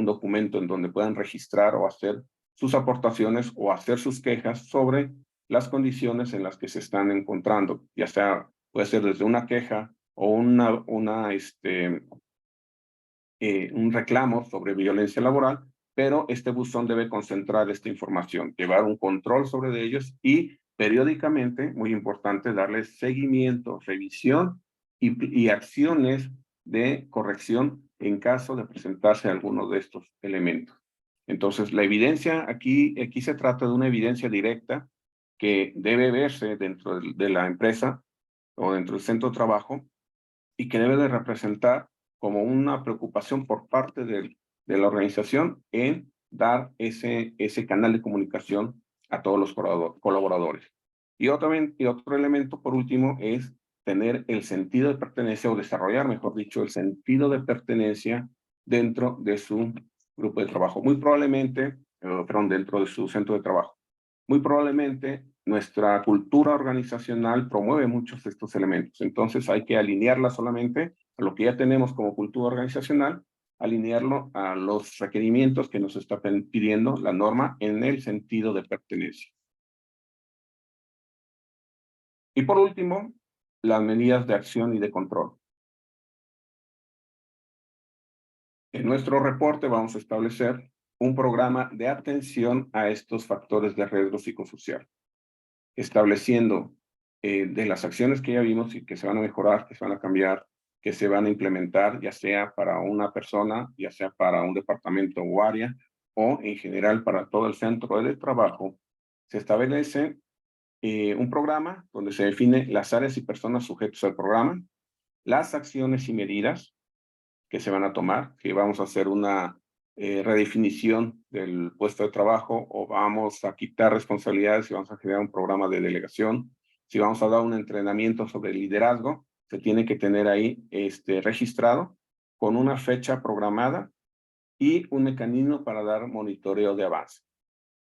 documento en donde puedan registrar o hacer sus aportaciones o hacer sus quejas sobre las condiciones en las que se están encontrando, ya sea, puede ser desde una queja o un reclamo sobre violencia laboral, pero este buzón debe concentrar esta información, llevar un control sobre ellos y periódicamente, muy importante, darles seguimiento, revisión y acciones de corrección en caso de presentarse alguno de estos elementos. Entonces, la evidencia aquí se trata de una evidencia directa que debe verse dentro de la empresa o dentro del centro de trabajo y que debe de representar como una preocupación por parte de la organización en dar ese canal de comunicación a todos los colaboradores. Y otro elemento, por último, es tener el sentido de pertenencia o desarrollar, mejor dicho, el sentido de pertenencia dentro de su grupo de trabajo. Muy probablemente, dentro de su centro de trabajo. Muy probablemente nuestra cultura organizacional promueve muchos de estos elementos. Entonces hay que alinearla solamente a lo que ya tenemos como cultura organizacional, alinearlo a los requerimientos que nos está pidiendo la norma en el sentido de pertenencia. Y por último, las medidas de acción y de control. En nuestro reporte vamos a establecer un programa de atención a estos factores de riesgo psicosocial, estableciendo de las acciones que ya vimos y que se van a mejorar, que se van a cambiar, que se van a implementar, ya sea para una persona, ya sea para un departamento o área, o en general para todo el centro de trabajo, se establece un programa donde se define las áreas y personas sujetos al programa, las acciones y medidas que se van a tomar, que vamos a hacer una redefinición del puesto de trabajo, o vamos a quitar responsabilidades y vamos a generar un programa de delegación. Si vamos a dar un entrenamiento sobre liderazgo, se tiene que tener ahí registrado con una fecha programada y un mecanismo para dar monitoreo de avance.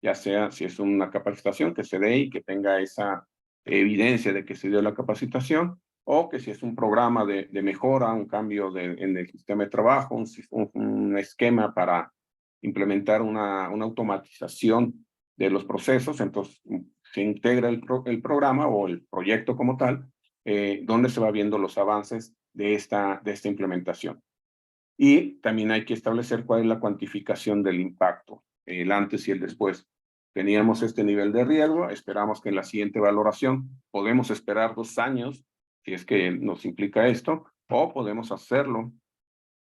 Ya sea si es una capacitación que se dé y que tenga esa evidencia de que se dio la capacitación, o que si es un programa de mejora, un cambio en el sistema de trabajo, un esquema para implementar una automatización de los procesos, entonces se integra el programa o el proyecto como tal, donde se va viendo los avances de esta implementación. Y también hay que establecer cuál es la cuantificación del impacto, el antes y el después. Teníamos este nivel de riesgo, esperamos que en la siguiente valoración podemos esperar 2 años, si es que nos implica esto, o podemos hacerlo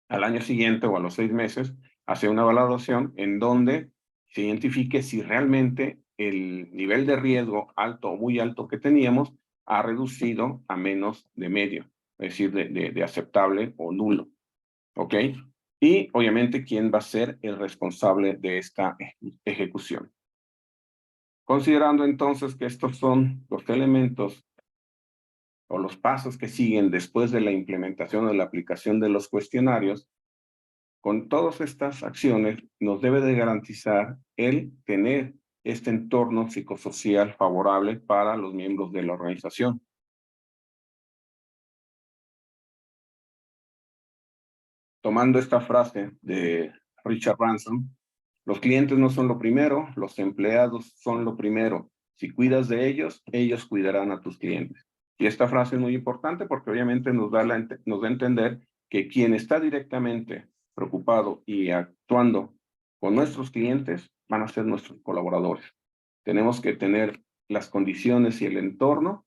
al año siguiente o a los 6 meses, hacer una valoración en donde se identifique si realmente el nivel de riesgo alto o muy alto que teníamos ha reducido a menos de medio, es decir, de aceptable o nulo. ¿Ok? Y obviamente, ¿quién va a ser el responsable de esta ejecución? Considerando entonces que estos son los elementos o los pasos que siguen después de la implementación o la aplicación de los cuestionarios, con todas estas acciones nos debe de garantizar el tener este entorno psicosocial favorable para los miembros de la organización. Tomando esta frase de Richard Branson, los clientes no son lo primero, los empleados son lo primero. Si cuidas de ellos, ellos cuidarán a tus clientes. Y esta frase es muy importante porque obviamente nos da a entender que quien está directamente preocupado y actuando con nuestros clientes van a ser nuestros colaboradores. Tenemos que tener las condiciones y el entorno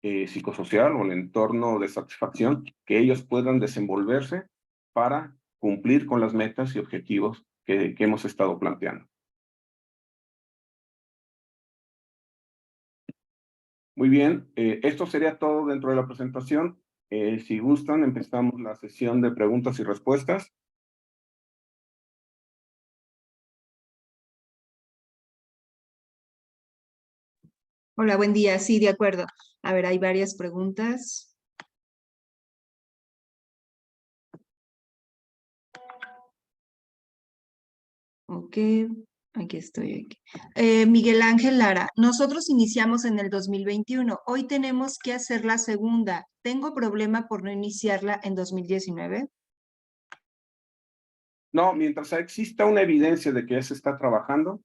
psicosocial o el entorno de satisfacción que ellos puedan desenvolverse para cumplir con las metas y objetivos que hemos estado planteando. Muy bien, esto sería todo dentro de la presentación. Si gustan, empezamos la sesión de preguntas y respuestas. Hola, buen día. Sí, de acuerdo. A ver, hay varias preguntas. Ok, aquí estoy. Miguel Ángel Lara, nosotros iniciamos en el 2021. Hoy tenemos que hacer la segunda. ¿Tengo problema por no iniciarla en 2019? No, mientras exista una evidencia de que ya se está trabajando,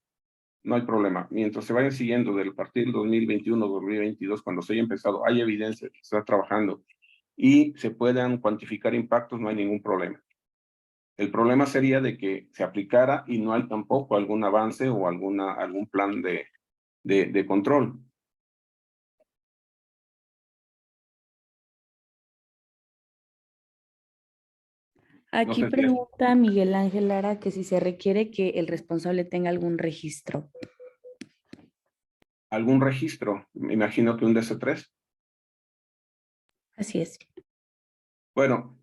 no hay problema. Mientras se vayan siguiendo del partir del 2021, 2022, cuando se haya empezado, hay evidencia de que se está trabajando y se puedan cuantificar impactos, no hay ningún problema. El problema sería de que se aplicara y no hay tampoco algún avance o algún plan de control. Aquí No sé si pregunta Miguel Ángel Lara que si se requiere que el responsable tenga algún registro. algún registro, me imagino que un DC3. Así es. Bueno,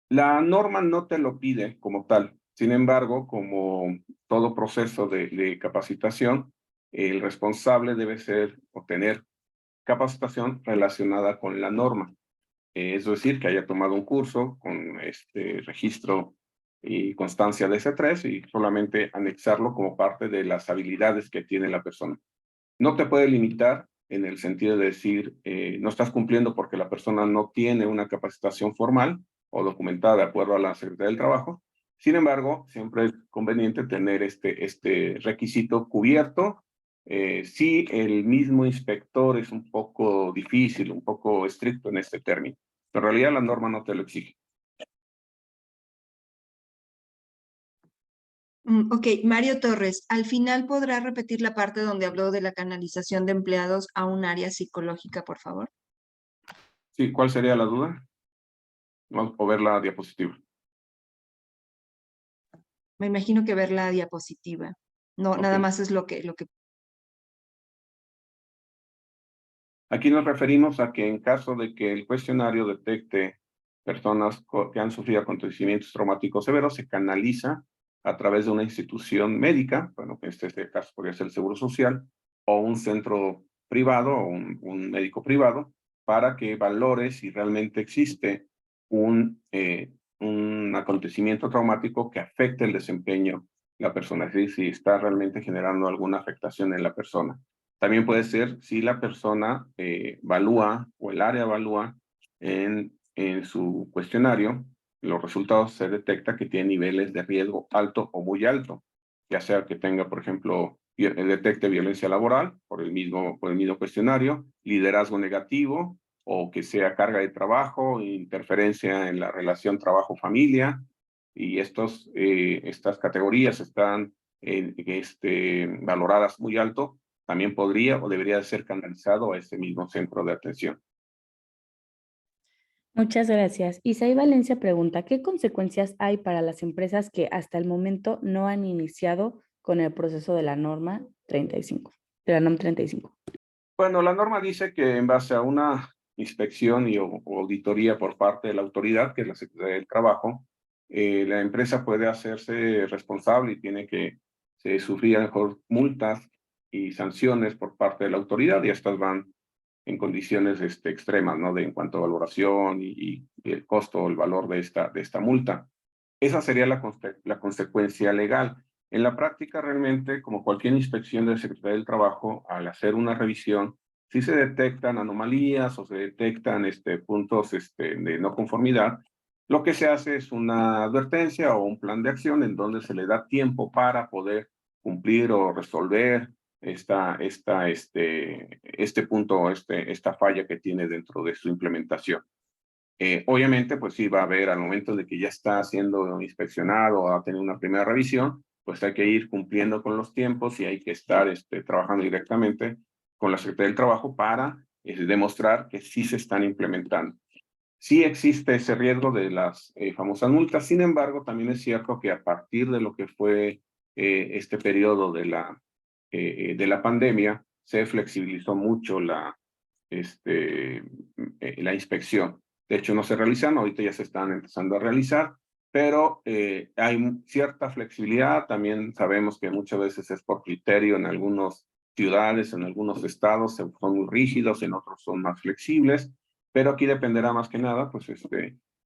la norma no te lo pide como tal. Sin embargo, como todo proceso de capacitación, el responsable debe ser o tener capacitación relacionada con la norma. Es decir, que haya tomado un curso con este registro y constancia de C3 y solamente anexarlo como parte de las habilidades que tiene la persona. No te puede limitar en el sentido de decir, no estás cumpliendo porque la persona no tiene una capacitación formal o documentada de acuerdo a la Secretaría del Trabajo. Sin embargo, siempre es conveniente tener este requisito cubierto. Si el mismo inspector es un poco difícil, un poco estricto en este término. En realidad la norma no te lo exige. Ok, Mario Torres, al final podrá repetir la parte donde habló de la canalización de empleados a un área psicológica, por favor. Sí, ¿cuál sería la duda? Vamos a ver la diapositiva. Me imagino que ver la diapositiva. No, Okay. nada más es lo que... Aquí nos referimos a que en caso de que el cuestionario detecte personas que han sufrido acontecimientos traumáticos severos, se canaliza a través de una institución médica, bueno, que en este caso podría ser el Seguro Social, o un centro privado o un médico privado, para que valore si realmente existe un acontecimiento traumático que afecte el desempeño de la persona, es decir, si está realmente generando alguna afectación en la persona. También puede ser si la persona evalúa o el área evalúa en su cuestionario, los resultados se detecta que tiene niveles de riesgo alto o muy alto, ya sea que tenga, por ejemplo, detecte violencia laboral por el mismo cuestionario, liderazgo negativo, o que sea carga de trabajo, interferencia en la relación trabajo-familia, y estas categorías están valoradas muy alto, también podría o debería ser canalizado a ese mismo centro de atención. Muchas gracias. Isaí Valencia pregunta, ¿qué consecuencias hay para las empresas que hasta el momento no han iniciado con el proceso de la norma 35, de la NOM 35? Bueno, la norma dice que en base a una inspección o auditoría por parte de la autoridad, que es la Secretaría del Trabajo, la empresa puede hacerse responsable y tiene que sufrir a lo mejor multas y sanciones por parte de la autoridad, y estas van en condiciones extremas, ¿no? En cuanto a valoración y el costo o el valor de esta multa. Esa sería la consecuencia legal. En la práctica, realmente, como cualquier inspección de la Secretaría del Trabajo, al hacer una revisión, si se detectan anomalías o se detectan puntos de no conformidad, lo que se hace es una advertencia o un plan de acción en donde se le da tiempo para poder cumplir o resolver este punto, esta falla que tiene dentro de su implementación. Obviamente, pues sí, va a haber al momento de que ya está siendo inspeccionado o ha tenido una primera revisión, pues hay que ir cumpliendo con los tiempos y hay que estar trabajando directamente con la Secretaría del Trabajo para demostrar que sí se están implementando. Sí existe ese riesgo de las famosas multas, sin embargo, también es cierto que a partir de lo que fue este periodo de la pandemia, se flexibilizó mucho la inspección. De hecho, no se realizan, ahorita ya se están empezando a realizar, pero hay cierta flexibilidad. También sabemos que muchas veces es por criterio en algunas ciudades, en algunos estados son muy rígidos, en otros son más flexibles, pero aquí dependerá más que nada, pues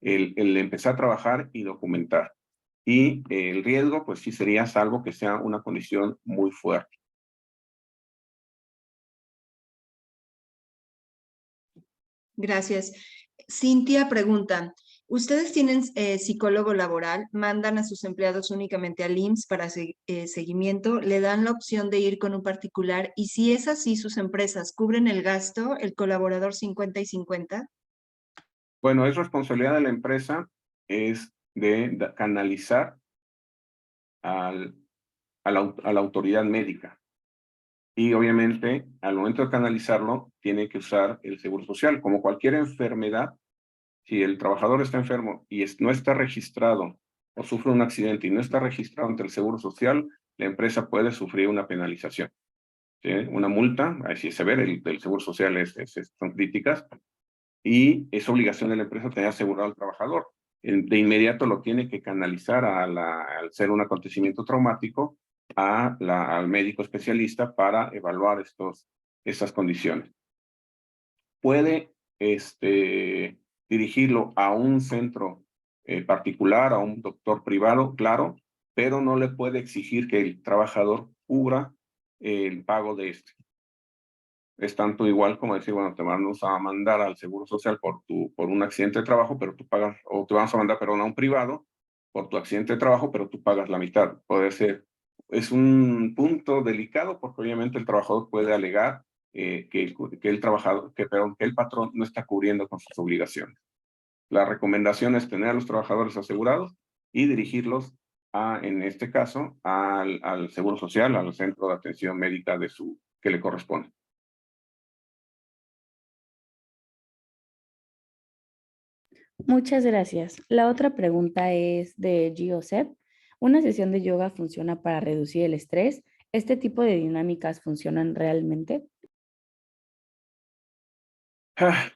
el empezar a trabajar y documentar. Y el riesgo, pues sí sería salvo que sea una condición muy fuerte. Gracias. Cintia pregunta, ¿ustedes tienen psicólogo laboral? ¿Mandan a sus empleados únicamente al IMSS para seguimiento? ¿Le dan la opción de ir con un particular? Y si es así, ¿sus empresas cubren el gasto, el colaborador 50 y 50? Bueno, es responsabilidad de la empresa, es de canalizar a la autoridad médica. Y obviamente, al momento de canalizarlo, tiene que usar el Seguro Social. Como cualquier enfermedad, si el trabajador está enfermo y no está registrado o sufre un accidente y no está registrado ante el Seguro Social, la empresa puede sufrir una penalización, ¿sí? Una multa, así es severa, del Seguro Social son críticas, y es obligación de la empresa tener asegurado al trabajador. De inmediato lo tiene que canalizar al ser un acontecimiento traumático al médico especialista para evaluar estas condiciones. Puede dirigirlo a un centro particular, a un doctor privado, claro, pero no le puede exigir que el trabajador cubra el pago de este. Es tanto igual como decir, bueno, te vamos a mandar al Seguro Social por un accidente de trabajo, pero tú pagas, o te vamos a mandar, perdón, a un privado por tu accidente de trabajo, pero tú pagas la mitad. Puede ser, es un punto delicado porque obviamente el trabajador puede alegar que el patrón no está cubriendo con sus obligaciones. La recomendación es tener a los trabajadores asegurados y dirigirlos en este caso, al Seguro Social, al centro de atención médica que le corresponde. Muchas gracias. La otra pregunta es de Giosep. ¿Una sesión de yoga funciona para reducir el estrés? ¿Este tipo de dinámicas funcionan realmente?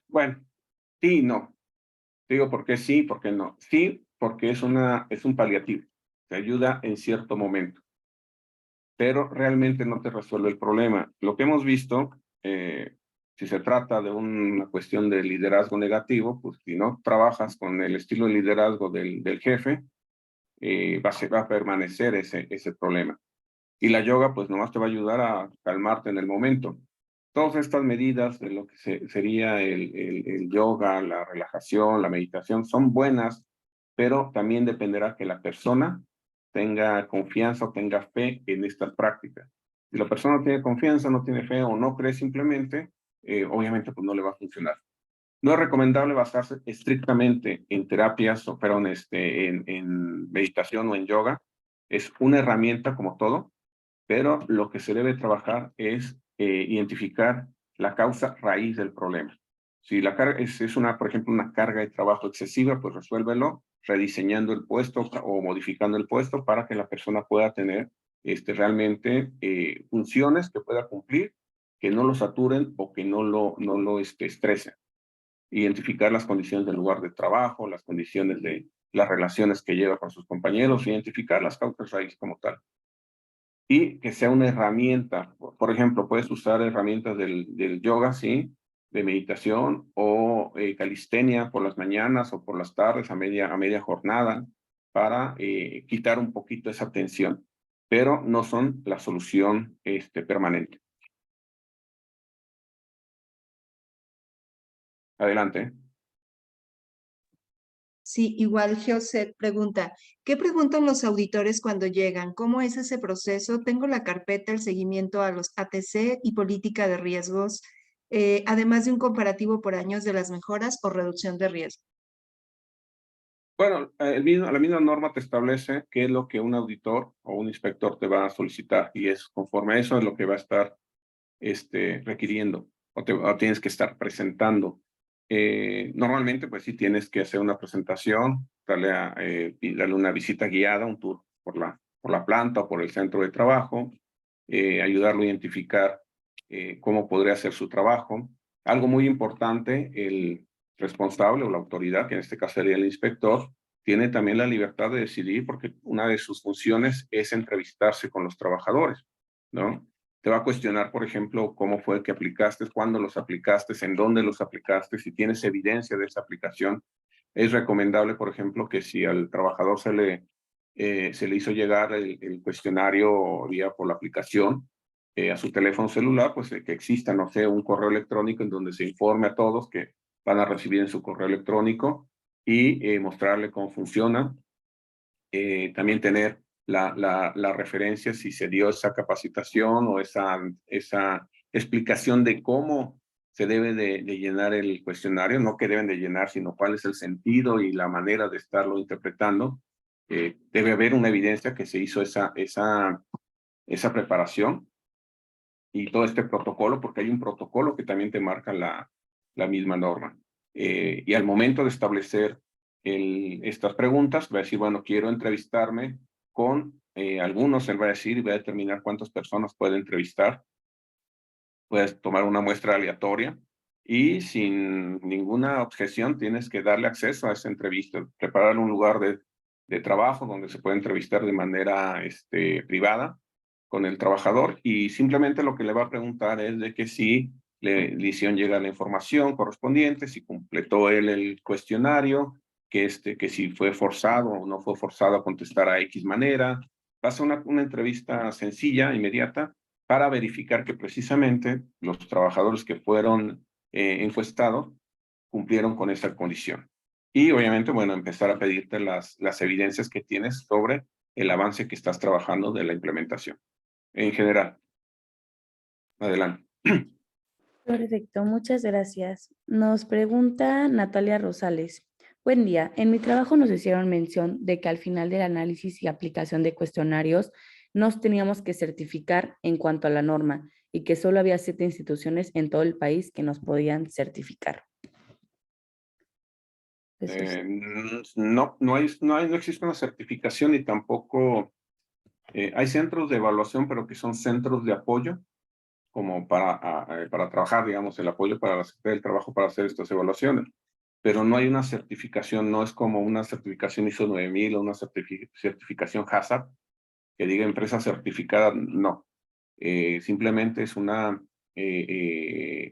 Bueno, sí y no. Digo, ¿por qué sí? ¿Por qué no? Sí, porque es un paliativo. te ayuda en cierto momento, pero realmente no te resuelve el problema. Lo que hemos visto, si se trata de una cuestión de liderazgo negativo, pues si no trabajas con el estilo de liderazgo del jefe, va a permanecer ese problema. Y la yoga, pues nomás te va a ayudar a calmarte en el momento. Todas estas medidas de lo que sería el yoga, la relajación, la meditación, son buenas, pero también dependerá que la persona tenga confianza o tenga fe en estas prácticas. Si la persona no tiene confianza, no tiene fe o no cree simplemente, obviamente pues no le va a funcionar. No es recomendable basarse estrictamente en terapias, o perdón, en meditación o en yoga. Es una herramienta como todo, pero lo que se debe trabajar es identificar la causa raíz del problema. Si la carga es una, por ejemplo, una carga de trabajo excesiva, pues resuélvelo rediseñando el puesto o modificando el puesto para que la persona pueda tener realmente funciones que pueda cumplir, que no lo saturen o que no lo estresen. Identificar las condiciones del lugar de trabajo, las condiciones de las relaciones que lleva con sus compañeros, identificar las causas raíz como tal. Y que sea una herramienta. Por ejemplo, puedes usar herramientas del yoga, ¿sí? De meditación o calistenia por las mañanas o por las tardes a media jornada para quitar un poquito esa tensión, pero no son la solución permanente. Adelante. Sí, igual Geoset pregunta, ¿qué preguntan los auditores cuando llegan? ¿Cómo es ese proceso? Tengo la carpeta, el seguimiento a los ATC y política de riesgos, además de un comparativo por años de las mejoras o reducción de riesgo. Bueno, la misma norma te establece qué es lo que un auditor o un inspector te va a solicitar y es conforme a eso es lo que va a estar requiriendo o tienes que estar presentando. Normalmente, pues sí tienes que hacer una presentación, darle una visita guiada, un tour por la planta o por el centro de trabajo, ayudarlo a identificar cómo podría hacer su trabajo. Algo muy importante, el responsable o la autoridad, que en este caso sería el inspector, tiene también la libertad de decidir porque una de sus funciones es entrevistarse con los trabajadores, ¿no? Te va a cuestionar, por ejemplo, cómo fue que aplicaste, cuándo los aplicaste, en dónde los aplicaste, si tienes evidencia de esa aplicación. Es recomendable, por ejemplo, que si al trabajador se le hizo llegar el cuestionario vía por la aplicación a su teléfono celular, pues que exista, no sé, un correo electrónico en donde se informe a todos que van a recibir en su correo electrónico y mostrarle cómo funciona. También tener la referencia si se dio esa capacitación o esa explicación de cómo se debe de llenar el cuestionario, no que deben de llenar, sino cuál es el sentido y la manera de estarlo interpretando. Debe haber una evidencia que se hizo esa preparación y todo este protocolo, porque hay un protocolo que también te marca la misma norma. Y al momento de establecer estas preguntas, va a decir, bueno, quiero entrevistarme con algunos, él va a decir y va a determinar cuántas personas puede entrevistar. Puedes tomar una muestra aleatoria y sin ninguna objeción tienes que darle acceso a esa entrevista, preparar un lugar de trabajo donde se puede entrevistar de manera privada con el trabajador y simplemente lo que le va a preguntar es de que si le hicieron llegar la información correspondiente, si completó él el cuestionario, que si fue forzado o no fue forzado a contestar a X manera. Pasa una entrevista sencilla, inmediata, para verificar que precisamente los trabajadores que fueron encuestados cumplieron con esa condición. Y obviamente, bueno, empezar a pedirte las evidencias que tienes sobre el avance que estás trabajando de la implementación. En general. Adelante. Perfecto, muchas gracias. Nos pregunta Natalia Rosales. Buen día. En mi trabajo nos hicieron mención de que al final del análisis y aplicación de cuestionarios nos teníamos que certificar en cuanto a la norma y que solo había 7 instituciones en todo el país que nos podían certificar. No existe una certificación y tampoco hay centros de evaluación, pero que son centros de apoyo como para trabajar, digamos, el apoyo para la Secretaría del Trabajo para hacer estas evaluaciones. pero no hay una certificación, no es como una certificación ISO 9000 o una certificación HACCP que diga empresa certificada, no. Simplemente es una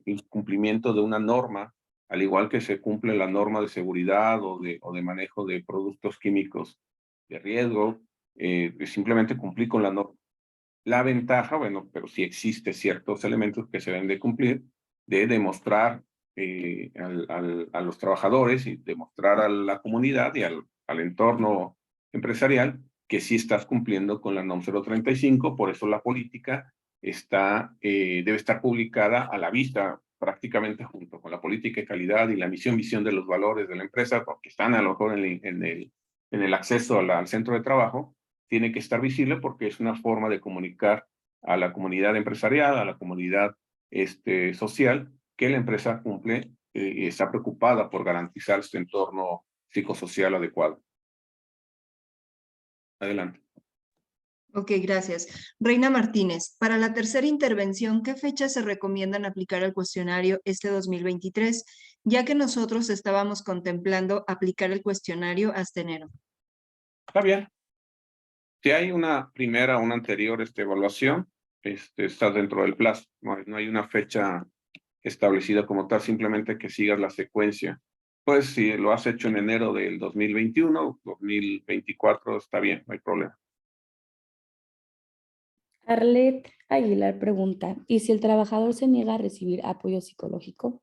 incumplimiento de una norma, al igual que se cumple la norma de seguridad o de manejo de productos químicos de riesgo, simplemente cumplir con la norma. La ventaja, bueno, pero sí existe ciertos elementos que se deben de cumplir, de demostrar a los trabajadores y demostrar a la comunidad y al entorno empresarial que sí estás cumpliendo con la NOM 035, por eso la política debe estar publicada a la vista prácticamente junto con la política de calidad y la visión de los valores de la empresa, porque están a lo mejor en el acceso al centro de trabajo, tiene que estar visible porque es una forma de comunicar a la comunidad empresarial, a la comunidad social, que la empresa cumple y está preocupada por garantizar este entorno psicosocial adecuado. Adelante. Ok, gracias. Reina Martínez, para la tercera intervención, ¿qué fechas se recomiendan aplicar el cuestionario este 2023? Ya que nosotros estábamos contemplando aplicar el cuestionario hasta enero. Está bien. Si hay una primera o una anterior evaluación, está dentro del plazo. No hay una fecha establecida como tal, simplemente que sigas la secuencia. Pues si lo has hecho en enero del 2021, 2024, está bien, no hay problema. Arlet Aguilar pregunta, ¿y si el trabajador se niega a recibir apoyo psicológico?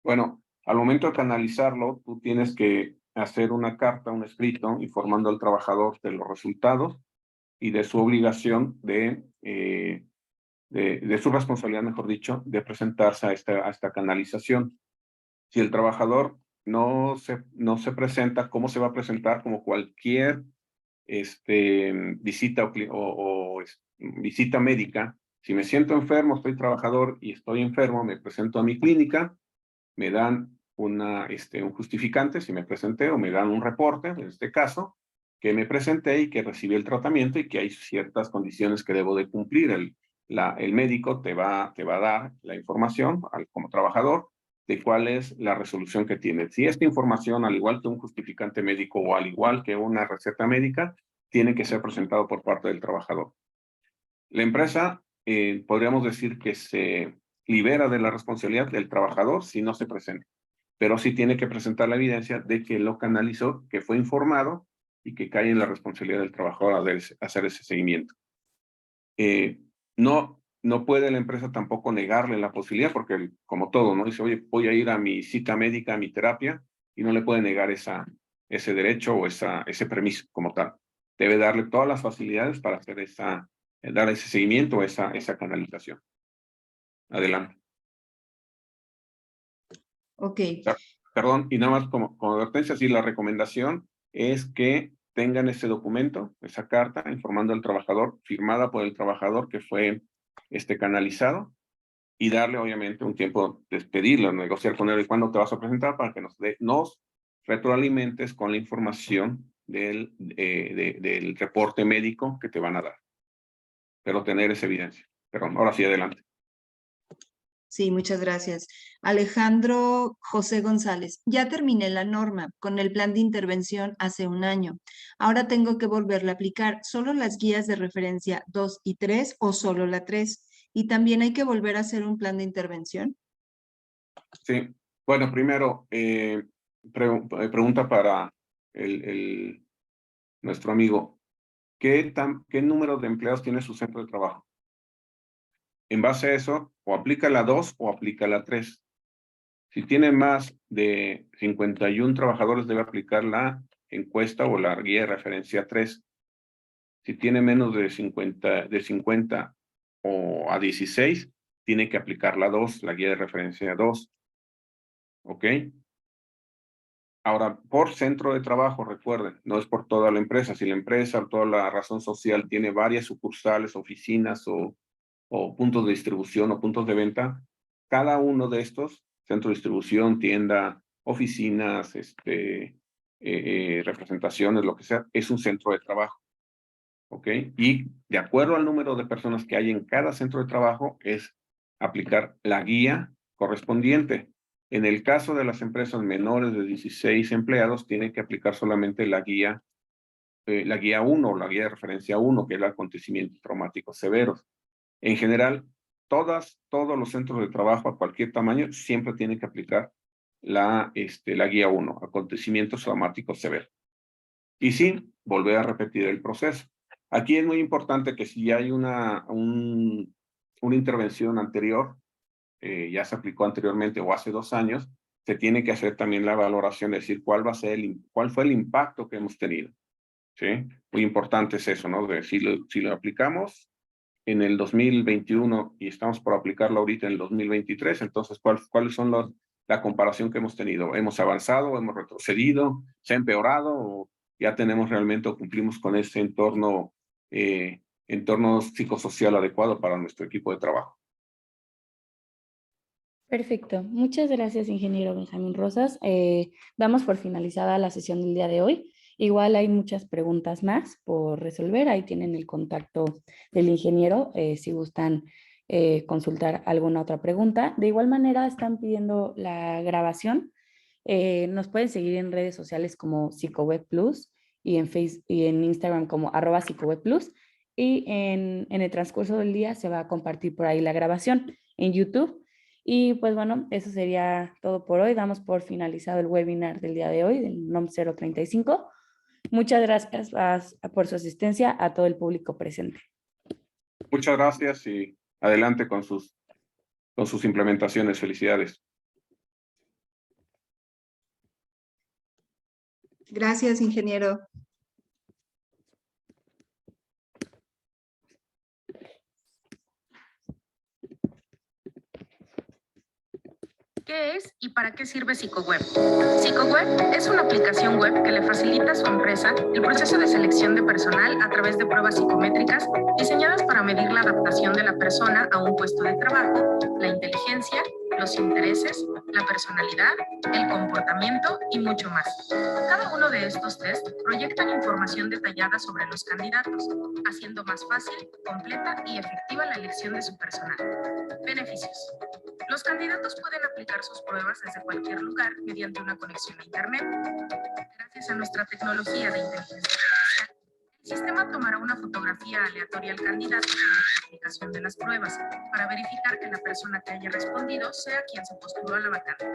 Bueno, al momento de canalizarlo, tú tienes que hacer una carta, un escrito, informando al trabajador de los resultados y de su obligación de su responsabilidad, mejor dicho, de presentarse a esta canalización. Si el trabajador no se presenta, ¿cómo se va a presentar? Como cualquier visita visita médica. Si me siento enfermo, estoy trabajador y estoy enfermo, me presento a mi clínica, me dan un justificante si me presenté o me dan un reporte, en este caso, que me presenté y que recibí el tratamiento y que hay ciertas condiciones que debo de cumplir. El médico te va a dar la información como trabajador de cuál es la resolución que tiene. Si esta información, al igual que un justificante médico o al igual que una receta médica, tiene que ser presentado por parte del trabajador. La empresa, podríamos decir que se libera de la responsabilidad del trabajador si no se presenta, pero sí tiene que presentar la evidencia de que lo canalizó, que fue informado y que cae en la responsabilidad del trabajador hacer ese seguimiento. No puede la empresa tampoco negarle la posibilidad, porque como todo, ¿no? Dice, oye, voy a ir a mi cita médica, a mi terapia, y no le puede negar ese derecho o ese permiso como tal. Debe darle todas las facilidades para hacer dar ese seguimiento, esa canalización. Adelante. Ok, Perdón, y nada más como advertencia, sí, la recomendación es que tengan ese documento, esa carta, informando al trabajador, firmada por el trabajador que fue canalizado, y darle obviamente un tiempo de despedirlo, negociar con él y cuándo te vas a presentar para que nos retroalimentes con la información del reporte médico que te van a dar. Pero tener esa evidencia. Perdón, ahora sí, adelante. sí, muchas gracias. Alejandro José González, ya terminé la norma con el plan de intervención hace un año. Ahora tengo que volverla a aplicar. ¿Solo las guías de referencia 2 y 3 o solo la 3? Y también hay que volver a hacer un plan de intervención. Sí, bueno, primero, pregunta para nuestro amigo. ¿Qué número de empleados tiene su centro de trabajo? En base a eso, o aplica la 2 o aplica la 3. Si tiene más de 51 trabajadores, debe aplicar la encuesta o la guía de referencia 3. Si tiene menos de 50 o a 16, tiene que aplicar la 2, la guía de referencia 2. ¿Ok? Ahora, por centro de trabajo, recuerden, no es por toda la empresa. Si la empresa o toda la razón social tiene varias sucursales, oficinas o puntos de distribución o puntos de venta, cada uno de estos, centro de distribución, tienda, oficinas, representaciones, lo que sea, es un centro de trabajo. ¿Ok? Y de acuerdo al número de personas que hay en cada centro de trabajo, es aplicar la guía correspondiente. En el caso de las empresas menores de 16 empleados, tienen que aplicar solamente la guía 1, la guía de referencia 1, que es el acontecimientos traumáticos severos. En general, todos los centros de trabajo a cualquier tamaño siempre tienen que aplicar la guía 1, acontecimientos traumáticos severos. Y sí, volver a repetir el proceso. Aquí es muy importante que si hay una intervención anterior, ya se aplicó anteriormente o hace 2 años, se tiene que hacer también la valoración, es decir, cuál fue el impacto que hemos tenido. ¿Sí? Muy importante es eso, ¿no? De si lo aplicamos en el 2021 y estamos por aplicarlo ahorita en el 2023, entonces, ¿cuáles son la comparación que hemos tenido? ¿Hemos avanzado, hemos retrocedido, se ha empeorado o ya tenemos realmente o cumplimos con ese entorno psicosocial adecuado para nuestro equipo de trabajo? Perfecto. Muchas gracias, ingeniero Benjamín Rosas. Damos por finalizada la sesión del día de hoy. Igual hay muchas preguntas más por resolver. Ahí tienen el contacto del ingeniero si gustan consultar alguna otra pregunta. De igual manera, están pidiendo la grabación. Nos pueden seguir en redes sociales como Psicoweb Plus y en Instagram como @PsicowebPlus. Y en el transcurso del día se va a compartir por ahí la grabación en YouTube. Y pues bueno, eso sería todo por hoy. Damos por finalizado el webinar del día de hoy, del NOM 035. Muchas gracias por su asistencia a todo el público presente. Muchas gracias y adelante con sus implementaciones. Felicidades. Gracias, ingeniero. ¿Qué es y para qué sirve Psicoweb? Psicoweb es una aplicación web que le facilita a su empresa el proceso de selección de personal a través de pruebas psicométricas diseñadas para medir la adaptación de la persona a un puesto de trabajo, la inteligencia, los intereses, la personalidad, el comportamiento y mucho más. Cada uno de estos test proyectan información detallada sobre los candidatos, haciendo más fácil, completa y efectiva la elección de su personal. Beneficios. Los candidatos pueden aplicar sus pruebas desde cualquier lugar mediante una conexión a Internet. Gracias a nuestra tecnología de inteligencia artificial, el sistema tomará una fotografía aleatoria al candidato durante la aplicación de las pruebas para verificar que la persona que haya respondido sea quien se postuló a la vacante.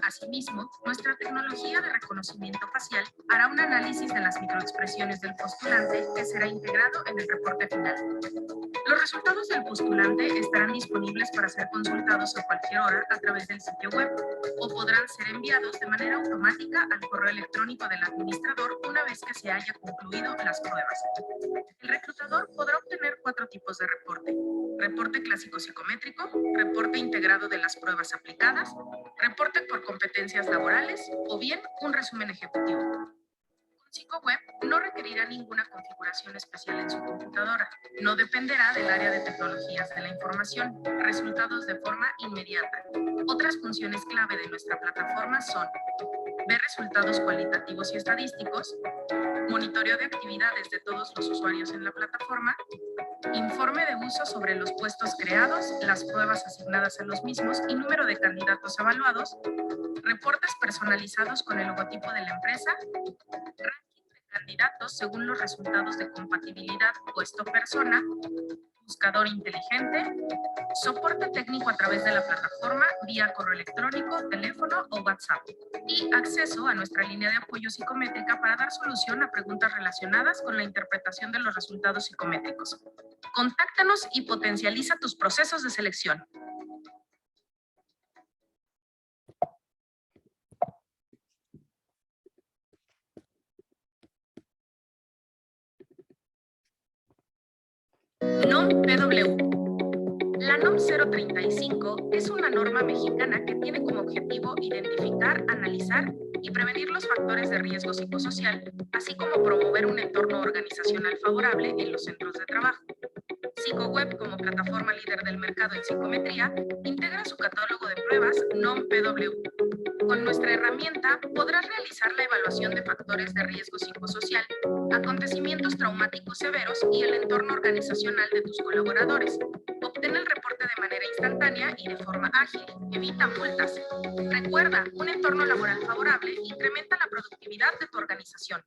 Asimismo, nuestra tecnología de reconocimiento facial hará un análisis de las microexpresiones del postulante que será integrado en el reporte final. Los resultados del postulante estarán disponibles para ser consultados a cualquier hora a través del sitio web o podrán ser enviados de manera automática al correo electrónico del administrador una vez que se haya concluido las pruebas. El reclutador podrá obtener 4 tipos de reporte: reporte clásico psicométrico, reporte integrado de las pruebas aplicadas, reporte por competencias laborales o bien un resumen ejecutivo. Psicoweb no requerirá ninguna configuración especial en su computadora. No dependerá del área de tecnologías de la información. Resultados de forma inmediata. Otras funciones clave de nuestra plataforma son: ver resultados cualitativos y estadísticos, monitoreo de actividades de todos los usuarios en la plataforma, informe de uso sobre los puestos creados, las pruebas asignadas a los mismos y número de candidatos evaluados, reportes personalizados con el logotipo de la empresa, ranking de candidatos según los resultados de compatibilidad puesto-persona, buscador inteligente, soporte técnico a través de la plataforma vía correo electrónico, teléfono o WhatsApp y acceso a nuestra línea de apoyo psicométrica para dar solución a preguntas relacionadas con la interpretación de los resultados psicométricos. Contáctanos y potencializa tus procesos de selección. NOM PW. La NOM 035 es una norma mexicana que tiene como objetivo identificar, analizar y prevenir los factores de riesgo psicosocial, así como promover un entorno organizacional favorable en los centros de trabajo. Psicoweb, como plataforma líder del mercado en psicometría, integra su catálogo de pruebas NOM PW. Con nuestra herramienta podrás realizar la evaluación de factores de riesgo psicosocial, acontecimientos traumáticos severos y el entorno organizacional de tus colaboradores. Obtén el reporte de manera instantánea y de forma ágil. Evita multas. Recuerda, un entorno laboral favorable incrementa la productividad de tu organización.